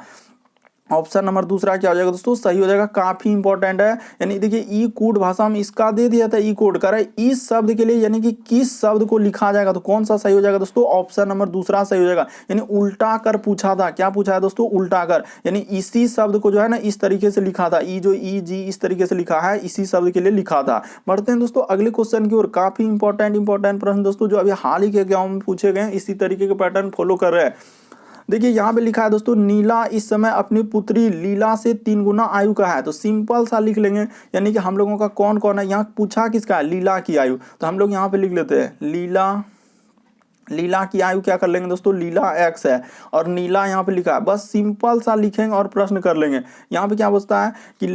ऑप्शन नंबर दूसरा क्या हो जाएगा दोस्तों सही हो जाएगा, काफी इंपॉर्टेंट है। यानी देखिए ई कोड भाषा में इसका दे दिया था, ई कोड कर रहा है इस शब्द के लिए, यानी कि किस शब्द को लिखा जाएगा, तो कौन सा सही हो जाएगा दोस्तों ऑप्शन नंबर दूसरा सही हो जाएगा। यानी उल्टा कर पूछा था, क्या पूछा है दोस्तों उल्टा कर, यानी इसी शब्द को जो है ना इस तरीके से लिखा था, ई जो ई जी इस तरीके से लिखा है इसी शब्द के लिए लिखा था। बढ़ते हैं दोस्तों अगले क्वेश्चन की ओर, काफी इंपॉर्टेंट प्रश्न दोस्तों जो अभी हाल ही के एग्जाम में पूछे गए, इसी तरीके के पैटर्न फॉलो कर रहे हैं। देखिए यहाँ पे लिखा है दोस्तों नीला इस समय अपनी पुत्री लीला से 3 गुना आयु का है, तो सिंपल सा लिख लेंगे, यानी कि हम लोगों का कौन कौन है, यहाँ पूछा किसका है लीला की आयु, तो हम लोग यहाँ पे लिख लेते हैं लीला की आयु क्या कर लेंगे दोस्तों लीला x है, और नीला यहाँ पे लिखा है, बस सिंपल सा लिखेंगे और प्रश्न कर लेंगे। यहाँ पे क्या पूछता है कि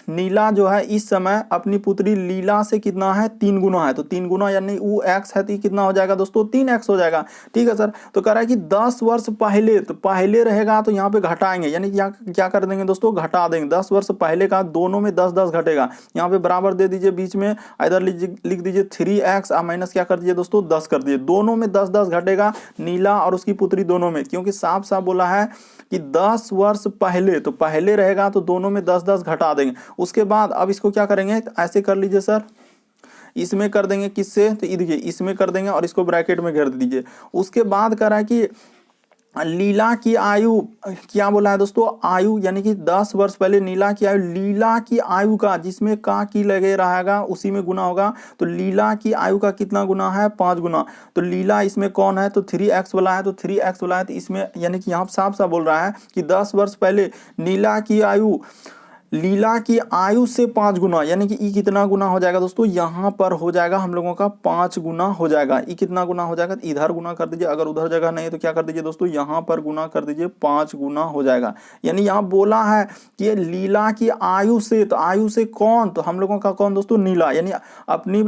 नीला जो है इस समय अपनी पुत्री लीला से कितना है 3 गुना है, तो 3 गुना यानी वो x है तो कितना हो जाएगा दोस्तों 3x हो जाएगा। ठीक है सर, तो कह रहा है कि 10 वर्ष पहले, तो पहले रहेगा तो यहाँ पे घटाएंगे, यानी यहाँ क्या कर देंगे दोस्तों घटा देंगे, 10 वर्ष पहले का दोनों में 10 10 घटेगा, यहाँ पे बराबर दे दीजिए, बीच में इधर लिख दीजिए 3x और माइनस क्या कर दीजिए दोस्तों 10 कर दीजिए, दोनों में 10 10 घटेगा, नीला और उसकी पुत्री दोनों में, क्योंकि साफ साफ बोला है कि 10 वर्ष पहले, तो पहले रहेगा तो दोनों में 10 10 घटा देंगे। उसके बाद अब इसको क्या करेंगे, ऐसे कर लीजिए सर, इसमें कर देंगे किससे, तो देखिए इसमें कर देंगे और इसको ब्रैकेट में घेर दीजिए। उसके बाद कह रहा है कि लीला की आयु, क्या बोला है दोस्तों आयु, यानी कि 10 वर्ष पहले नीला की आयु, लीला की आयु का जिसमें का की लगे रहेगा उसी में गुना होगा, तो लीला की आयु का कितना गुना है 5 गुना, तो लीला इसमें कौन है तो 3x वाला है, तो 3x वाला है, तो इसमें यानी कि यहाँ साफ साफ बोल रहा है कि 10 वर्ष पहले नीला की आयु से 5 गुना, यानी कि ई कितना गुना हो जाएगा दोस्तों, यहाँ पर हो जाएगा हम लोगों का 5 गुना हो जाएगा। ई कितना गुना हो जाएगा, इधर गुना कर दीजिए, अगर उधर जगह नहीं है तो क्या कर दीजिए दोस्तों यहाँ पर गुना कर दीजिए, 5 गुना हो जाएगा। यानी यहाँ बोला है कि लीला की आयु से, तो आयु से कौन, तो हम लोगों का कौन दोस्तों नीला, यानी अपनी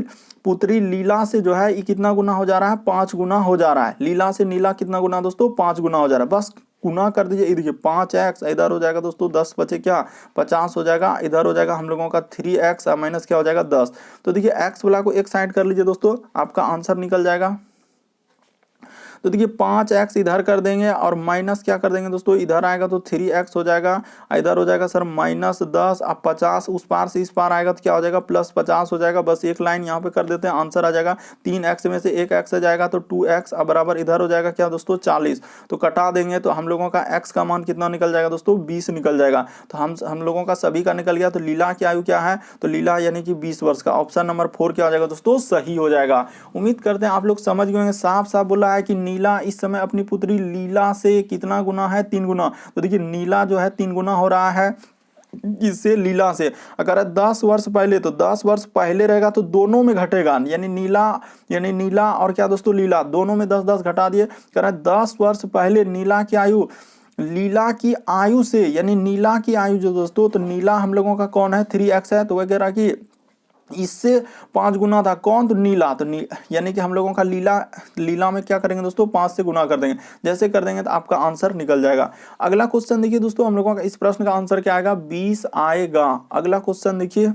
पुत्री लीला से जो है ये कितना गुना हो जा रहा है 5 गुना हो जा रहा है, लीला से नीला कितना गुना दोस्तों 5 गुना हो जा रहा है, बस गुना कर दीजिए। ये देखिए 5x इधर हो जाएगा दोस्तों 10 बचे क्या 50 हो जाएगा, इधर हो जाएगा हम लोगों का 3x और माइनस क्या हो जाएगा 10, तो देखिए x वाला को एक साइड कर लीजिए दोस्तों, आपका आंसर निकल जाएगा। तो देखिए 5x इधर कर देंगे और माइनस क्या कर देंगे दोस्तों, इधर आएगा तो 3x हो जाएगा, इधर हो जाएगा सर -10, अब 50 उस पार से इस पार आएगा तो क्या हो जाएगा +50 हो जाएगा, बस एक लाइन यहाँ पे कर देते हैं, आंसर आ जाएगा 3x में से 1x आ जाएगा तो 2x, अब बराबर इधर हो जाएगा क्या दोस्तों 40, तो कटा देंगे तो हम लोगों का x का मान कितना निकल जाएगा दोस्तों 20 निकल जाएगा। तो हम लोगों का सभी का निकल गया। तो लीला की आयु क्या है, तो लीला यानी कि 20 वर्ष का, ऑप्शन नंबर 4 क्या हो जाएगा दोस्तों सही हो जाएगा। उम्मीद करते हैं आप लोग समझ गए होंगे, साफ साफ बोला है कि नीला इस समय अपनी पुत्री लीला से कितना गुना है 3 गुना, तो देखिए नीला जो है 3 गुना हो रहा है इससे लीला से, अगर 10 वर्ष पहले, तो 10 वर्ष पहले रहेगा तो दोनों में घटेगा, यानी नीला और क्या दोस्तों लीला दोनों में 10 10 घटा दिए, कह रहा है 10 वर्ष पहले नीला की आयु से, यानी नीला की आयु जो दोस्तों, तो नीला हम लोगों का कौन है 3x है, तो वह कह रहा कि इससे 5 गुना था कौन, तो नीला, तो यानी कि हम लोगों का लीला में क्या करेंगे दोस्तों 5 से गुना कर देंगे, जैसे कर देंगे तो आपका आंसर निकल जाएगा। अगला क्वेश्चन देखिए दोस्तों, हम लोगों का इस प्रश्न का आंसर क्या आएगा 20 आएगा। अगला क्वेश्चन देखिए,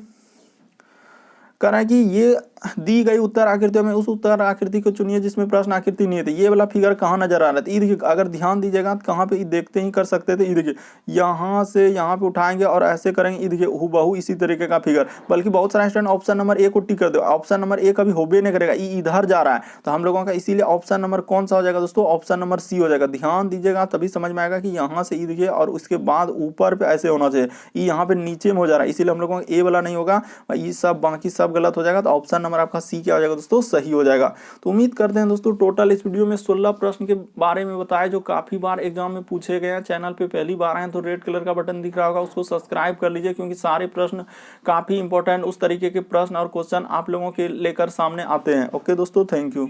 कह रहा है कि ये दी गई उत्तर आकृतियों में उस उत्तर आकृति को चुनिए जिसमें प्रश्न आकृति नहीं थी। ये वाला फिगर कहाँ नजर आ रहा है? ये देखिए, अगर ध्यान दीजिएगा तो कहाँ पे देखते ही कर सकते थे। ये देखिए, यहाँ से यहाँ पे उठाएंगे और ऐसे करेंगे। ये देखिए, हूबहू इसी तरीके का फिगर। बल्कि बहुत सारे स्टूडेंट ऑप्शन नंबर ए को टिक कर दो, ऑप्शन नंबर ए कभी होबे नहीं करेगा, ये इधर जा रहा है। तो हम लोगों का इसीलिए ऑप्शन नंबर कौन सा हो जाएगा दोस्तों? ऑप्शन नंबर सी हो जाएगा। ध्यान दीजिएगा तभी समझ में आएगा कि यहाँ से ये देखिए और उसके बाद ऊपर पे ऐसे होना चाहिए। ये यहाँ पे नीचे में हो जा रहा है, इसीलिए हम लोगों का ए वाला नहीं होगा। ये सब बाकी सब गलत हो जाएगा। तो ऑप्शन नंबर आपका सी क्या हो जाएगा दोस्तों? सही हो जाएगा। तो उम्मीद करते हैं दोस्तों टोटल इस वीडियो में 16 प्रश्न के बारे में बताया जो काफी बार एग्जाम में पूछे गए हैं। चैनल पे पहली बार आए तो रेड कलर का बटन दिख रहा होगा, उसको सब्सक्राइब कर लीजिए, क्योंकि सारे प्रश्न काफी इंपॉर्टेंट उस तरीके के प्रश्न और क्वेश्चन आप लोगों के लेकर सामने आते हैं। ओके दोस्तों, थैंक यू।